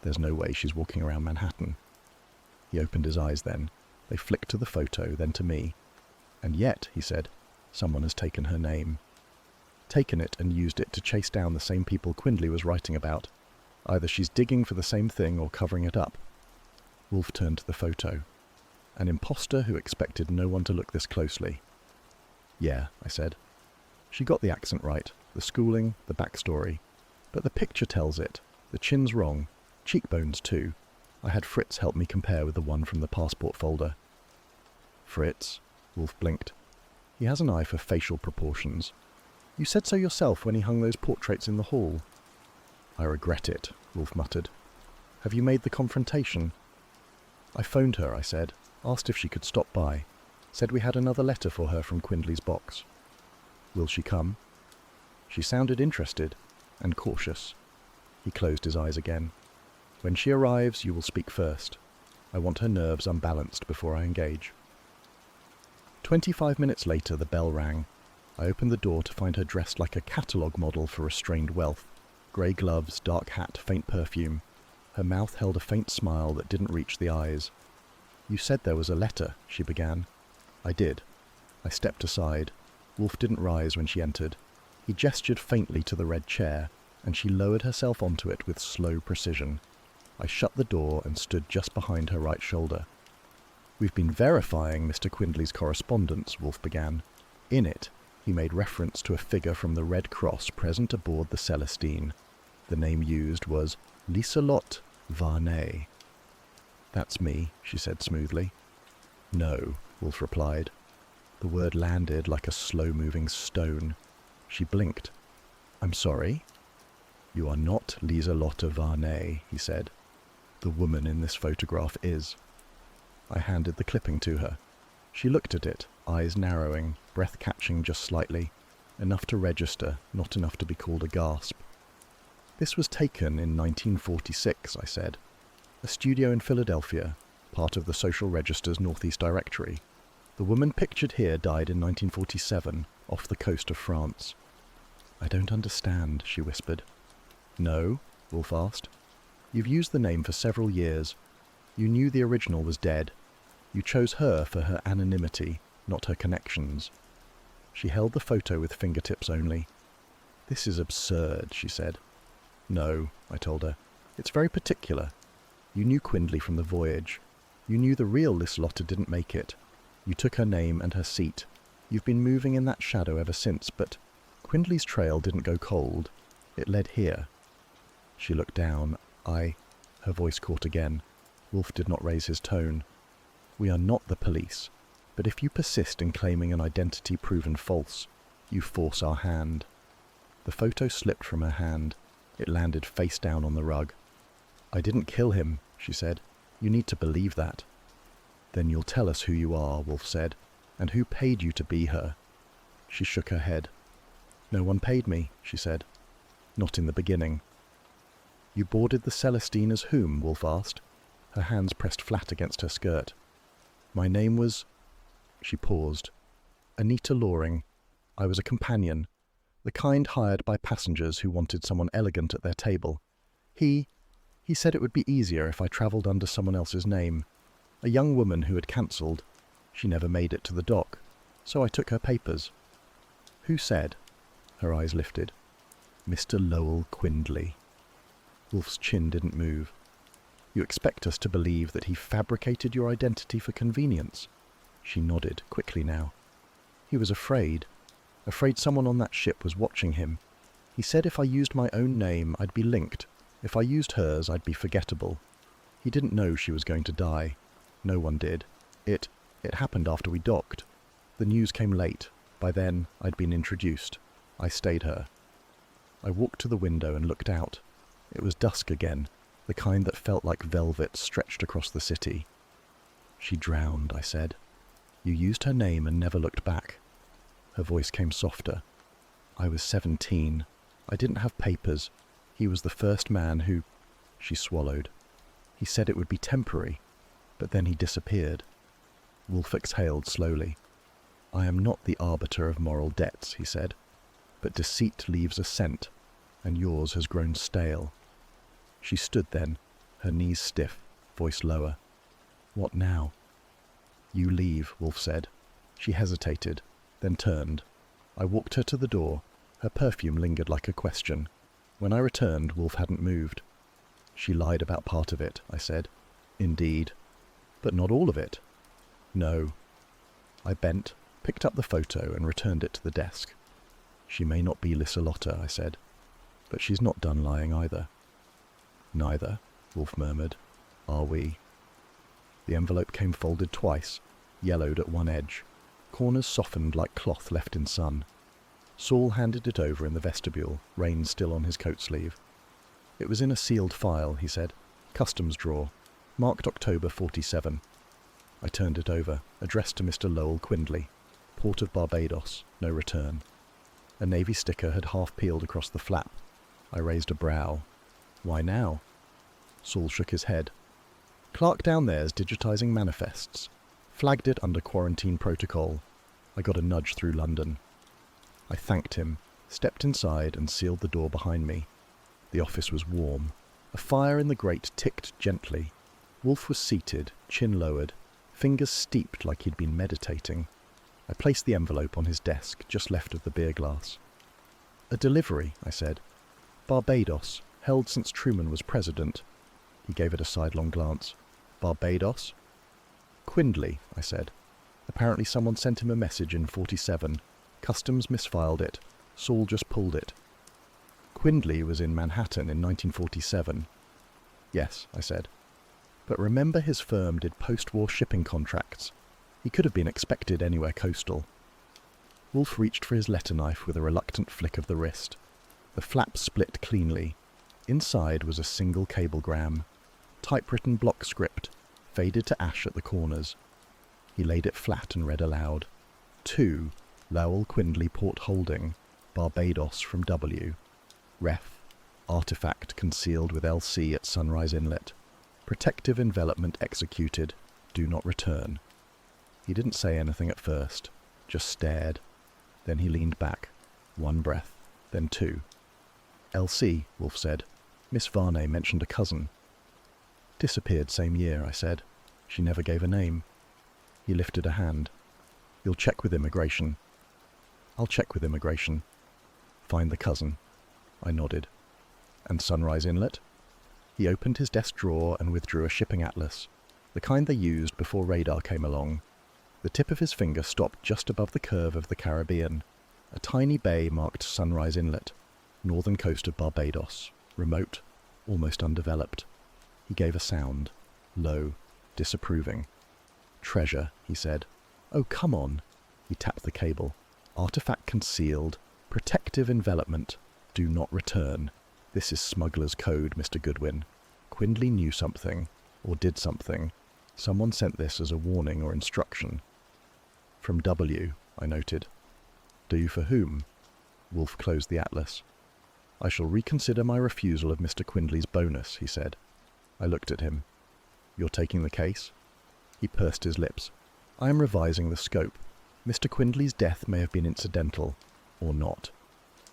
There's no way she's walking around Manhattan." He opened his eyes then. They flicked to the photo, then to me. "And yet," he said, "someone has taken her name. Taken it and used it to chase down the same people Quindley was writing about. Either she's digging for the same thing or covering it up." Wolfe turned to the photo. "An imposter who expected no one to look this closely." "Yeah," I said. "She got the accent right, the schooling, the backstory. But the picture tells it. The chin's wrong. Cheekbones too. I had Fritz help me compare with the one from the passport folder." "Fritz?" Wolfe blinked. "He has an eye for facial proportions. You said so yourself when he hung those portraits in the hall." "I regret it," Wolfe muttered. "Have you made the confrontation?" "I phoned her," I said. "Asked if she could stop by. Said we had another letter for her from Quindley's box." "Will she come?" "She sounded interested and cautious." He closed his eyes again. "When she arrives, you will speak first. I want her nerves unbalanced before I engage." 25 minutes later, the bell rang. I opened the door to find her dressed like a catalogue model for restrained wealth. Grey gloves, dark hat, faint perfume. Her mouth held a faint smile that didn't reach the eyes. "You said there was a letter," she began. "I did." I stepped aside. Wolfe didn't rise when she entered. He gestured faintly to the red chair, and she lowered herself onto it with slow precision. I shut the door and stood just behind her right shoulder. "We've been verifying Mr. Quindley's correspondence," Wolfe began. In it, he made reference to a figure from the Red Cross present aboard the Celestine. The name used was Lieselotte Varney. "That's me," she said smoothly. "No," Wolfe replied. The word landed like a slow-moving stone. She blinked. "I'm sorry?" "You are not Lieselotte Varney," he said. "The woman in this photograph is." I handed the clipping to her. She looked at it, eyes narrowing, breath catching just slightly, enough to register, not enough to be called a gasp. This was taken in 1946, I said. A studio in Philadelphia, part of the Social Register's Northeast Directory. The woman pictured here died in 1947, off the coast of France. I don't understand, she whispered. No? Wolfe asked. You've used the name for several years. You knew the original was dead. You chose her for her anonymity, not her connections. She held the photo with fingertips only. This is absurd, she said. No, I told her. It's very particular. You knew Quindley from the voyage. You knew the real Liselotte didn't make it. You took her name and her seat. You've been moving in that shadow ever since, but Quindley's trail didn't go cold. It led here. She looked down. Her voice caught again. Wolfe did not raise his tone. We are not the police, but if you persist in claiming an identity proven false, you force our hand. The photo slipped from her hand. It landed face down on the rug. I didn't kill him, she said. You need to believe that. Then you'll tell us who you are, Wolfe said, and who paid you to be her. She shook her head. No one paid me, she said. Not in the beginning. You boarded the Celestine as whom? Wolfe asked. Her hands pressed flat against her skirt. My name was... She paused. Anita Loring. I was a companion, the kind hired by passengers who wanted someone elegant at their table. He said it would be easier if I travelled under someone else's name. A young woman who had cancelled. She never made it to the dock, so I took her papers. Who said? Her eyes lifted. Mr. Lowell Quindley. Wolfe's chin didn't move. You expect us to believe that he fabricated your identity for convenience? She nodded, quickly now. He was afraid someone on that ship was watching him. He said if I used my own name, I'd be linked. If I used hers, I'd be forgettable. He didn't know she was going to die. No one did. It happened after we docked. The news came late. By then, I'd been introduced. I stayed her. I walked to the window and looked out. It was dusk again, the kind that felt like velvet stretched across the city. She drowned, I said. You used her name and never looked back. Her voice came softer. I was 17. I didn't have papers. He was the first man who... She swallowed. He said it would be temporary, but then he disappeared. Wolfe exhaled slowly. I am not the arbiter of moral debts, he said, but deceit leaves a scent, and yours has grown stale. She stood then, her knees stiff, voice lower. What now? You leave, Wolfe said. She hesitated, then turned. I walked her to the door. Her perfume lingered like a question. When I returned, Wolfe hadn't moved. She lied about part of it, I said. Indeed. But not all of it. No. I bent, picked up the photo and returned it to the desk. She may not be Liselotte, I said, but she's not done lying either. Neither, Wolfe murmured, are we. The envelope came folded twice, yellowed at one edge. Corners softened like cloth left in sun. Saul handed it over in the vestibule, reins still on his coat sleeve. It was in a sealed file, he said. Customs drawer, marked October 47. I turned it over, addressed to Mr. Lowell Quindley. Port of Barbados, no return. A navy sticker had half peeled across the flap. I raised a brow. Why now? Saul shook his head. Clark down there's digitising manifests. Flagged it under quarantine protocol. I got a nudge through London. I thanked him, stepped inside and sealed the door behind me. The office was warm. A fire in the grate ticked gently. Wolfe was seated, chin lowered, fingers steeped like he'd been meditating. I placed the envelope on his desk, just left of the beer glass. A delivery, I said. Barbados, held since Truman was president. He gave it a sidelong glance. Barbados? Quindley, I said. Apparently someone sent him a message in 47. Customs misfiled it. Saul just pulled it. Quindley was in Manhattan in 1947. Yes, I said. But remember his firm did post-war shipping contracts. He could have been expected anywhere coastal. Wolfe reached for his letter knife with a reluctant flick of the wrist. The flap split cleanly. Inside was a single cablegram. Typewritten block script, faded to ash at the corners. He laid it flat and read aloud. To Lowell Quindley Port Holding, Barbados from W. Ref. Artifact concealed with LC at Sunrise Inlet. Protective envelopment executed. Do not return. He didn't say anything at first, just stared. Then he leaned back. One breath, then two. LC, Wolfe said. Miss Varney mentioned a cousin. Disappeared same year, I said. She never gave a name. He lifted a hand. You'll check with immigration. I'll check with immigration. Find the cousin. I nodded. And Sunrise Inlet? He opened his desk drawer and withdrew a shipping atlas, the kind they used before radar came along. The tip of his finger stopped just above the curve of the Caribbean, a tiny bay marked Sunrise Inlet, northern coast of Barbados, remote, almost undeveloped. He gave a sound, low, disapproving. Treasure, he said. Oh, come on. He tapped the cable. Artifact concealed. Protective envelopment. Do not return. This is smuggler's code, Mr. Goodwin. Quindley knew something, or did something. Someone sent this as a warning or instruction. From W, I noted. Do for whom? Wolfe closed the atlas. I shall reconsider my refusal of Mr. Quindley's bonus, he said. I looked at him. You're taking the case? He pursed his lips. I am revising the scope. Mr. Quindley's death may have been incidental, or not.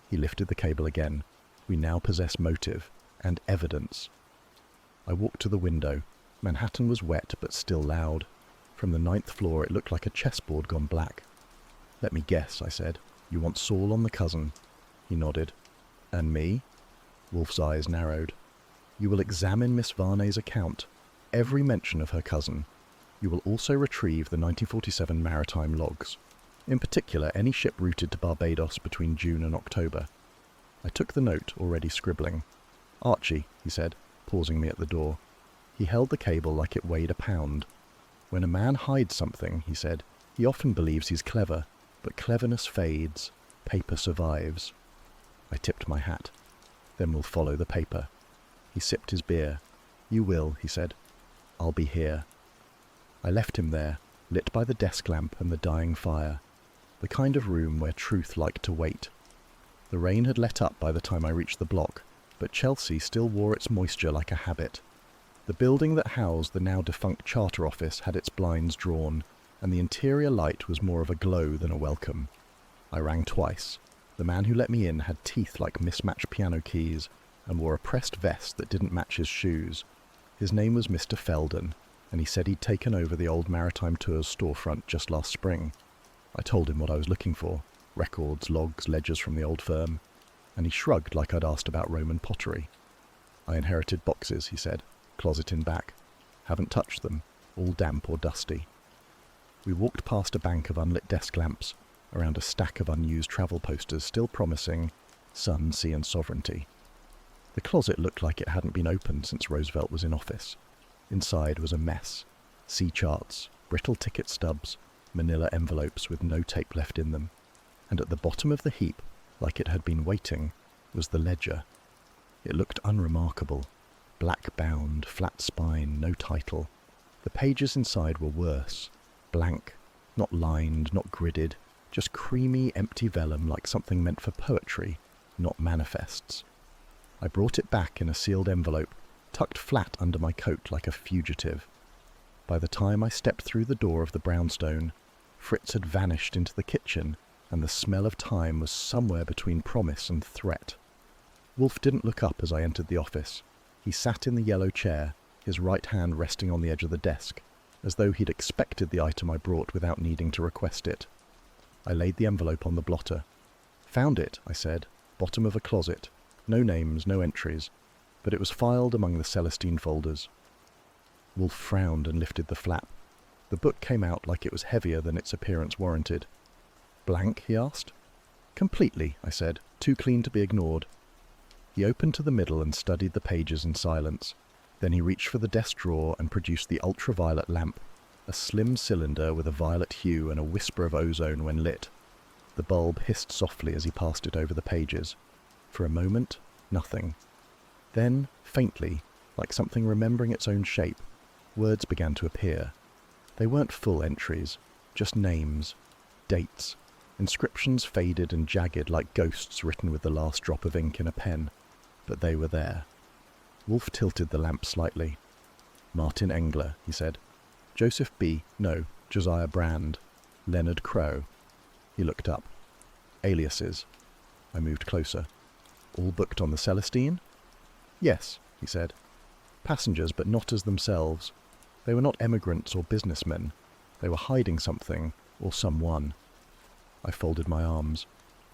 He lifted the cable again. We now possess motive and evidence. I walked to the window. Manhattan was wet but still loud. From the 9th floor it looked like a chessboard gone black. Let me guess, I said. You want Saul on the cousin? He nodded. And me? Wolfe's eyes narrowed. You will examine Miss Varney's account, every mention of her cousin. You will also retrieve the 1947 maritime logs, in particular any ship routed to Barbados between June and October. I took the note, already scribbling. Archie, he said, pausing me at the door. He held the cable like it weighed a pound. When a man hides something, he said, he often believes he's clever, but cleverness fades, paper survives. I tipped my hat. Then we'll follow the paper. He sipped his beer. You will, he said. I'll be here. I left him there, lit by the desk lamp and the dying fire, the kind of room where truth liked to wait. The rain had let up by the time I reached the block, but Chelsea still wore its moisture like a habit. The building that housed the now defunct charter office had its blinds drawn, and the interior light was more of a glow than a welcome. I rang twice. The man who let me in had teeth like mismatched piano keys, and wore a pressed vest that didn't match his shoes. His name was Mr. Felden, and he said he'd taken over the old Maritime Tours storefront just last spring. I told him what I was looking for, records, logs, ledgers from the old firm, and he shrugged like I'd asked about Roman pottery. I inherited boxes, he said, closet in back. Haven't touched them, all damp or dusty. We walked past a bank of unlit desk lamps, around a stack of unused travel posters still promising sun, sea and sovereignty. The closet looked like it hadn't been opened since Roosevelt was in office. Inside was a mess. Sea charts, brittle ticket stubs, manila envelopes with no tape left in them. And at the bottom of the heap, like it had been waiting, was the ledger. It looked unremarkable. Black bound, flat spine, no title. The pages inside were worse. Blank, not lined, not gridded, just creamy, empty vellum like something meant for poetry, not manifests. I brought it back in a sealed envelope, tucked flat under my coat like a fugitive. By the time I stepped through the door of the brownstone, Fritz had vanished into the kitchen, and the smell of time was somewhere between promise and threat. Wolfe didn't look up as I entered the office. He sat in the yellow chair, his right hand resting on the edge of the desk, as though he'd expected the item I brought without needing to request it. I laid the envelope on the blotter. Found it, I said, bottom of a closet. No names, no entries, but it was filed among the Celestine folders. Wolfe frowned and lifted the flap. The book came out like it was heavier than its appearance warranted. Blank, he asked. Completely, I said, too clean to be ignored. He opened to the middle and studied the pages in silence. Then he reached for the desk drawer and produced the ultraviolet lamp, a slim cylinder with a violet hue and a whisper of ozone when lit. The bulb hissed softly as he passed it over the pages. For a moment, nothing. Then, faintly, like something remembering its own shape, words began to appear. They weren't full entries, just names, dates, inscriptions faded and jagged like ghosts written with the last drop of ink in a pen. but they were there. Wolfe tilted the lamp slightly. Martin Engler, he said. Joseph B. No, Josiah Brand. Leonard Crowe. He looked up. Aliases. I moved closer. All booked on the Celestine? Yes, he said. Passengers, but not as themselves. They were not emigrants or businessmen. They were hiding something, or someone. I folded my arms.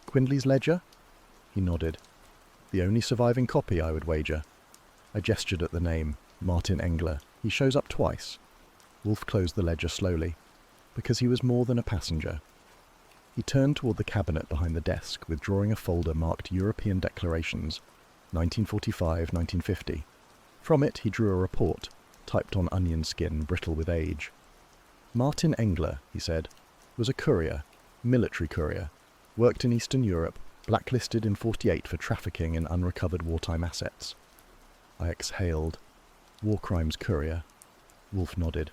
Quindley's ledger? He nodded. The only surviving copy, I would wager. I gestured at the name, Martin Engler. He shows up twice. Wolfe closed the ledger slowly, because he was more than a passenger. He turned toward the cabinet behind the desk, withdrawing a folder marked European Declarations, 1945-1950. From it he drew a report, typed on onion skin, brittle with age. Martin Engler, he said, was a courier, military courier, worked in Eastern Europe, blacklisted in 48 for trafficking in unrecovered wartime assets. I exhaled. War crimes courier. Wolfe nodded.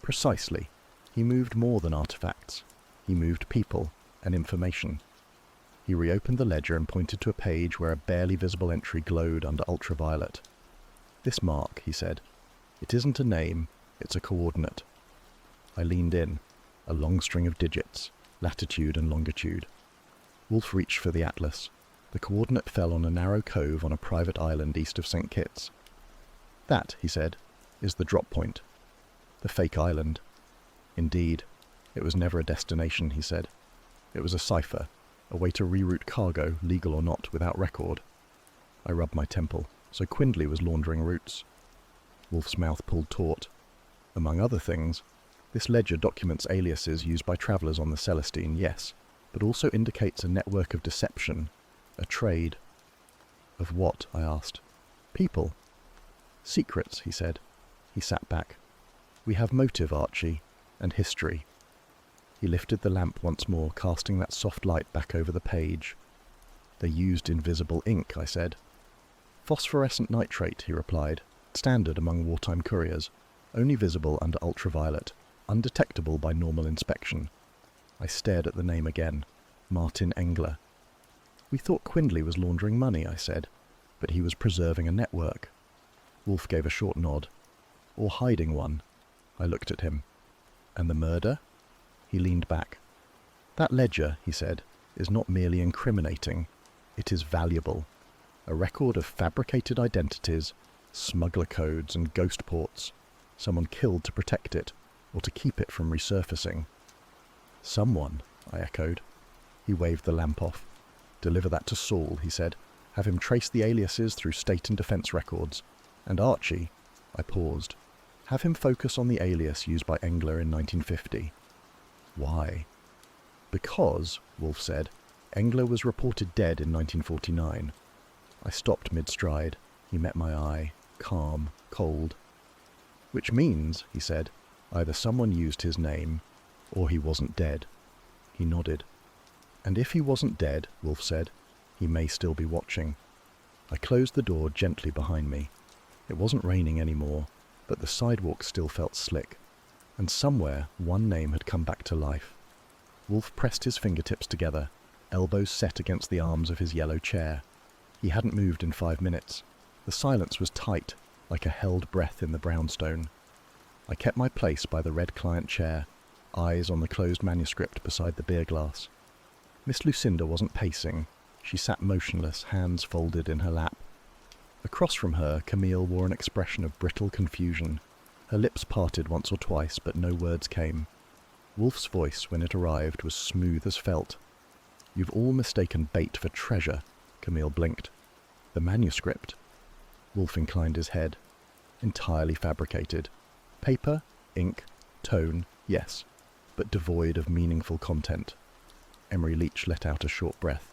Precisely. He moved more than artifacts. He moved people and information. He reopened the ledger and pointed to a page where a barely visible entry glowed under ultraviolet. This mark, he said. It isn't a name, it's a coordinate. I leaned in. A long string of digits, latitude and longitude. Wolfe reached for the atlas. The coordinate fell on a narrow cove on a private island east of St. Kitts. That, he said, is the drop point. The fake island. Indeed. It was never a destination, he said. It was a cipher, a way to reroute cargo, legal or not, without record. I rubbed my temple. So Quindley was laundering routes. Wolfe's mouth pulled taut. Among other things, this ledger documents aliases used by travellers on the Celestine, yes, but also indicates a network of deception, a trade. Of what? I asked. People. Secrets, he said. He sat back. We have motive, Archie, and history. He lifted the lamp once more, casting that soft light back over the page. They used invisible ink, I said. Phosphorescent nitrate, he replied, standard among wartime couriers, only visible under ultraviolet, undetectable by normal inspection. I stared at the name again. Martin Engler. We thought Quindley was laundering money, I said, but he was preserving a network. Wolfe gave a short nod. Or hiding one. I looked at him. And the murder? He leaned back. That ledger, he said, is not merely incriminating. It is valuable. A record of fabricated identities, smuggler codes and ghost ports. Someone killed to protect it, or to keep it from resurfacing. Someone, I echoed. He waved the lamp off. Deliver that to Saul, he said. Have him trace the aliases through state and defence records. And Archie, I paused. Have him focus on the alias used by Engler in 1950. Why? Because, Wolfe said, Engler was reported dead in 1949. I stopped mid-stride. He met my eye, calm, cold. Which means, he said, either someone used his name, or he wasn't dead. He nodded. And if he wasn't dead, Wolfe said, he may still be watching. I closed the door gently behind me. It wasn't raining anymore, but the sidewalk still felt slick. And somewhere, one name had come back to life. Wolfe pressed his fingertips together, elbows set against the arms of his yellow chair. He hadn't moved in 5 minutes. The silence was tight, like a held breath in the brownstone. I kept my place by the red client chair, eyes on the closed manuscript beside the beer glass. Miss Lucinda wasn't pacing. She sat motionless, hands folded in her lap. Across from her, Camille wore an expression of brittle confusion. Her lips parted once or twice, but no words came. Wolfe's voice, when it arrived, was smooth as felt. You've all mistaken bait for treasure, Camille blinked. The manuscript. Wolfe inclined his head. Entirely fabricated. Paper, ink, tone, yes, but devoid of meaningful content. Emery Leach let out a short breath.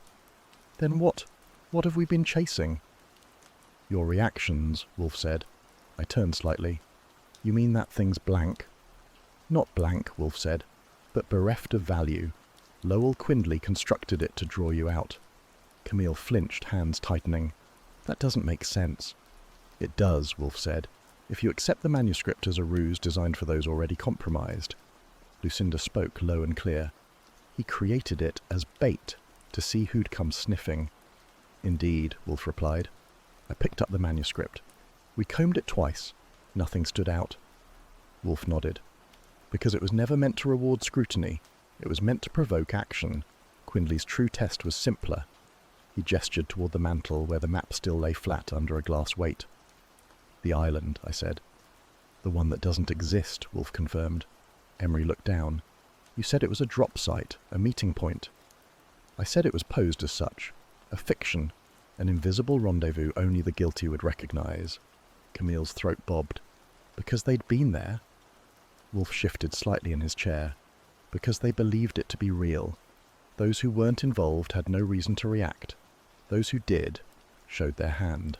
Then what have we been chasing? Your reactions, Wolfe said. I turned slightly. You mean that thing's blank? Not blank, Wolfe said, but bereft of value. Lowell Quindley constructed it to draw you out. Camille flinched, hands tightening. That doesn't make sense. It does, Wolfe said, if you accept the manuscript as a ruse designed for those already compromised. Lucinda spoke low and clear. He created it as bait, to see who'd come sniffing. Indeed, Wolfe replied. I picked up the manuscript. We combed it twice. Nothing stood out. Wolfe nodded. Because it was never meant to reward scrutiny. It was meant to provoke action. Quindley's true test was simpler. He gestured toward the mantel where the map still lay flat under a glass weight. The island, I said. The one that doesn't exist, Wolfe confirmed. Emery looked down. You said it was a drop site, a meeting point. I said it was posed as such. A fiction. An invisible rendezvous only the guilty would recognize. Camille's throat bobbed. Because they'd been there? Wolfe shifted slightly in his chair. Because they believed it to be real. Those who weren't involved had no reason to react. Those who did showed their hand.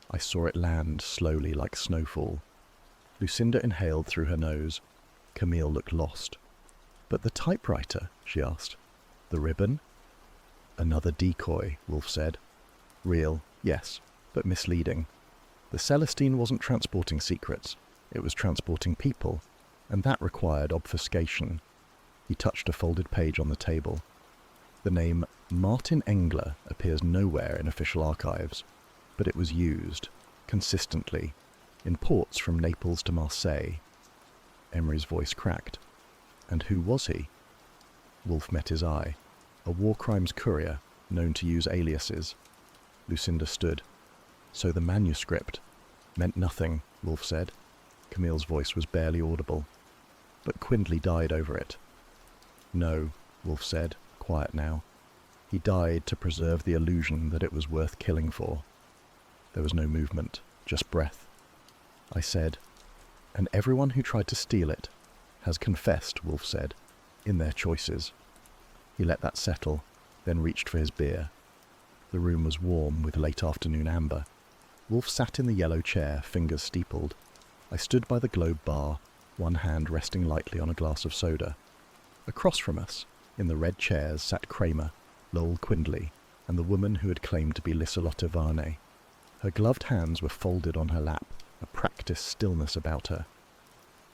I saw it land slowly like snowfall. Lucinda inhaled through her nose. Camille looked lost. But the typewriter, she asked. The ribbon? Another decoy, Wolfe said. Real, yes, but misleading. The Celestine wasn't transporting secrets. It was transporting people, and that required obfuscation. He touched a folded page on the table. The name Martin Engler appears nowhere in official archives, but it was used, consistently, in ports from Naples to Marseille. Emery's voice cracked. And who was he? Wolfe met his eye. A war crimes courier, known to use aliases. Lucinda stood. So the manuscript meant nothing, Wolfe said. Camille's voice was barely audible. But Quindley died over it. No, Wolfe said, quiet now. He died to preserve the illusion that it was worth killing for. There was no movement, just breath. I said, and everyone who tried to steal it has confessed, Wolfe said, in their choices. He let that settle, then reached for his beer. The room was warm with late afternoon amber. Wolfe sat in the yellow chair, fingers steepled. I stood by the globe bar, one hand resting lightly on a glass of soda. Across from us, in the red chairs, sat Kramer, Lowell Quindley, and the woman who had claimed to be Liselotte Varney. Her gloved hands were folded on her lap, a practiced stillness about her.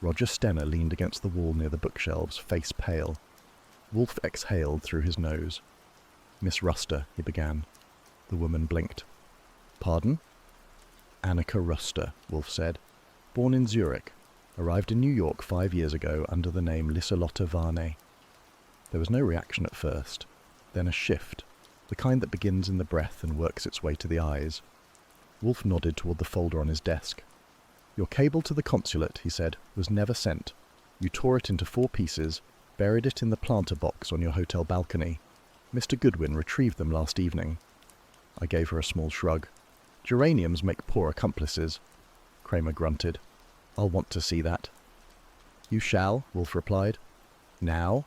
Roger Stenner leaned against the wall near the bookshelves, face pale. Wolfe exhaled through his nose. Miss Ruster, he began. The woman blinked. Pardon? Annika Ruster, Wolfe said. Born in Zurich. Arrived in New York 5 years ago under the name Liselotte Varney. There was no reaction at first. Then a shift, the kind that begins in the breath and works its way to the eyes. Wolfe nodded toward the folder on his desk. Your cable to the consulate, he said, was never sent. You tore it into 4 pieces, buried it in the planter box on your hotel balcony. Mr. Goodwin retrieved them last evening. I gave her a small shrug. Geraniums make poor accomplices. Kramer grunted. I'll want to see that. You shall, Wolfe replied. Now?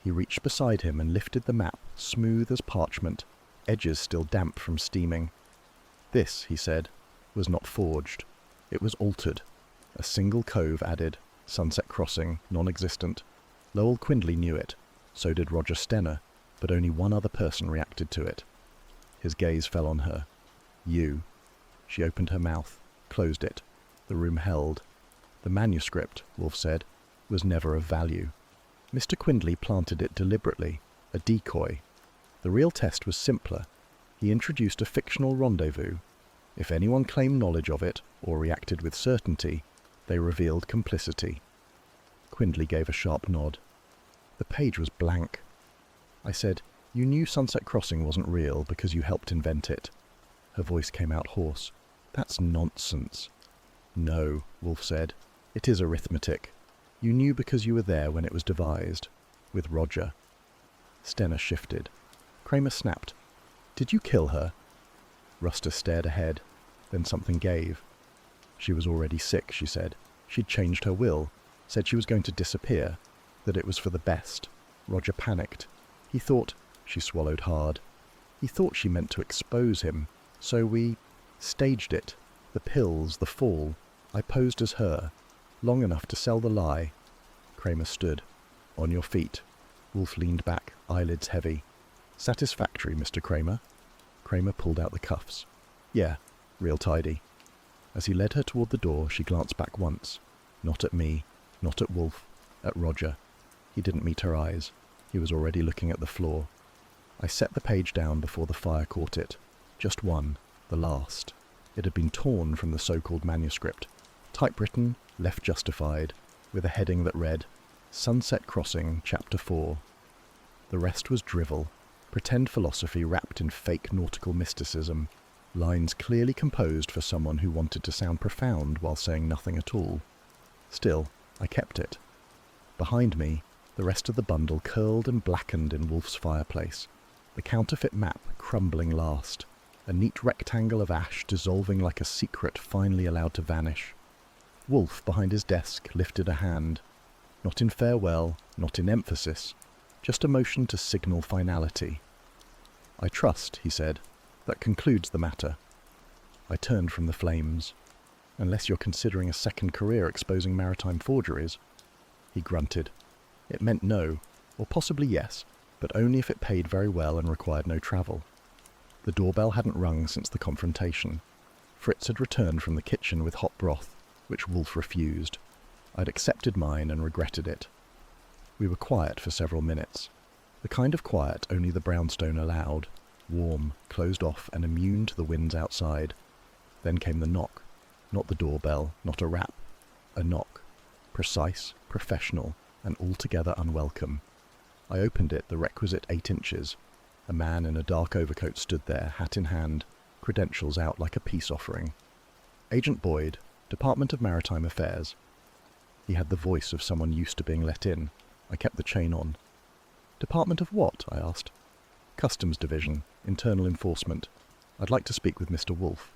He reached beside him and lifted the map, smooth as parchment, edges still damp from steaming. This, he said, was not forged. It was altered. A single cove added, Sunset Crossing, non-existent. Lowell Quindley knew it. So did Roger Stenner, but only one other person reacted to it. His gaze fell on her. You. She opened her mouth, closed it. The room held. The manuscript, Wolfe said, was never of value. Mr. Quindley planted it deliberately, a decoy. The real test was simpler. He introduced a fictional rendezvous. If anyone claimed knowledge of it, or reacted with certainty, they revealed complicity. Quindley gave a sharp nod. The page was blank. I said, you knew Sunset Crossing wasn't real because you helped invent it. Her voice came out hoarse. That's nonsense. No, Wolfe said. It is arithmetic. You knew because you were there when it was devised. With Roger. Stenner shifted. Kramer snapped. Did you kill her? Ruster stared ahead. Then something gave. She was already sick, she said. She'd changed her will. Said she was going to disappear. That it was for the best. Roger panicked. He thought... She swallowed hard. He thought she meant to expose him. So we... staged it. The pills, the fall. I posed as her. Long enough to sell the lie. Kramer stood. On your feet. Wolfe leaned back, eyelids heavy. Satisfactory, Mr. Kramer? Kramer pulled out the cuffs. Yeah, real tidy. As he led her toward the door, she glanced back once. Not at me, not at Wolfe, at Roger. He didn't meet her eyes. He was already looking at the floor. I set the page down before the fire caught it. Just one. The last. It had been torn from the so-called manuscript, typewritten, left justified, with a heading that read, Sunset Crossing, Chapter 4. The rest was drivel, pretend philosophy wrapped in fake nautical mysticism, lines clearly composed for someone who wanted to sound profound while saying nothing at all. Still, I kept it. Behind me, the rest of the bundle curled and blackened in Wolfe's fireplace, the counterfeit map crumbling last, a neat rectangle of ash dissolving like a secret finally allowed to vanish. Wolfe, behind his desk, lifted a hand, not in farewell, not in emphasis, just a motion to signal finality. I trust, he said, that concludes the matter. I turned from the flames. Unless you're considering a second career exposing maritime forgeries. He grunted. It meant no, or possibly yes, but only if it paid very well and required no travel. The doorbell hadn't rung since the confrontation. Fritz had returned from the kitchen with hot broth, which Wolfe refused. I'd accepted mine and regretted it. We were quiet for several minutes. The kind of quiet only the brownstone allowed, warm, closed off and immune to the winds outside. Then came the knock. Not the doorbell, not a rap. A knock. Precise, professional, and altogether unwelcome. I opened it the requisite 8 inches. A man in a dark overcoat stood there, hat in hand, credentials out like a peace offering. Agent Boyd, Department of Maritime Affairs. He had the voice of someone used to being let in. I kept the chain on. Department of what? I asked. Customs Division, Internal Enforcement. I'd like to speak with Mr. Wolfe.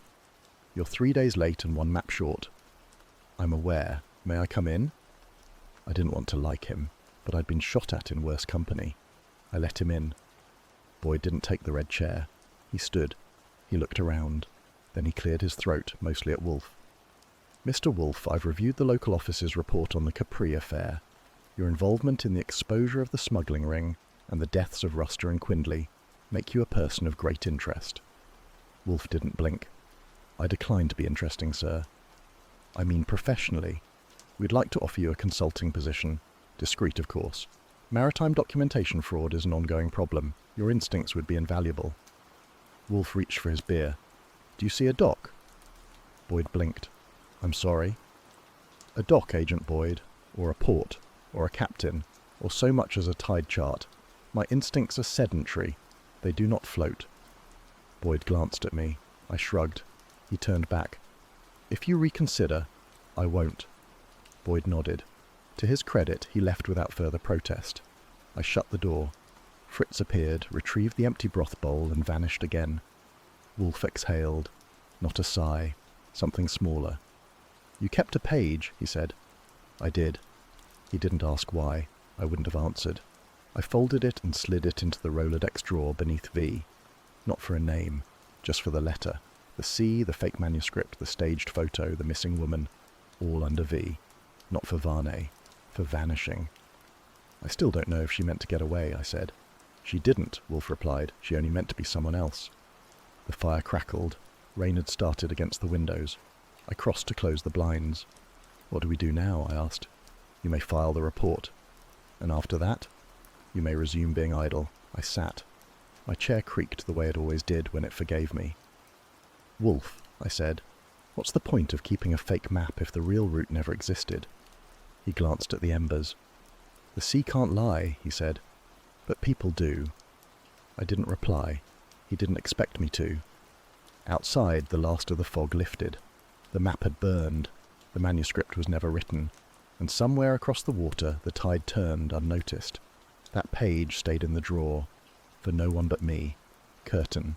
You're 3 days late and 1 map short. I'm aware. May I come in? I didn't want to like him, but I'd been shot at in worse company. I let him in. Boyd didn't take the red chair. He stood. He looked around. Then he cleared his throat, mostly at Wolfe. Mr. Wolfe, I've reviewed the local office's report on the Capri affair. Your involvement in the exposure of the smuggling ring and the deaths of Ruster and Quindley make you a person of great interest. Wolfe didn't blink. I decline to be interesting, sir. I mean professionally. We'd like to offer you a consulting position. Discreet, of course. Maritime documentation fraud is an ongoing problem. Your instincts would be invaluable. Wolfe reached for his beer. Do you see a dock? Boyd blinked. I'm sorry. A dock, Agent Boyd, or a port, or a captain, or so much as a tide chart. My instincts are sedentary. They do not float. Boyd glanced at me. I shrugged. He turned back. If you reconsider, I won't. Boyd nodded. To his credit, he left without further protest. I shut the door. Fritz appeared, retrieved the empty broth bowl, and vanished again. Wolfe exhaled. Not a sigh. Something smaller. You kept a page, he said. I did. He didn't ask why. I wouldn't have answered. I folded it and slid it into the Rolodex drawer beneath V. Not for a name, just for the letter. The C, the fake manuscript, the staged photo, the missing woman, all under V. Not for Varney, for vanishing. I still don't know if she meant to get away, I said. She didn't, Wolfe replied. She only meant to be someone else. The fire crackled. Rain had started against the windows. I crossed to close the blinds. What do we do now? I asked. You may file the report. And after that? You may resume being idle. I sat. My chair creaked the way it always did when it forgave me. Wolfe, I said, what's the point of keeping a fake map if the real route never existed? He glanced at the embers. The sea can't lie, he said. But people do. I didn't reply. He didn't expect me to. Outside, the last of the fog lifted. The map had burned. The manuscript was never written. And somewhere across the water, the tide turned unnoticed. That page stayed in the drawer. For no one but me. Curtain.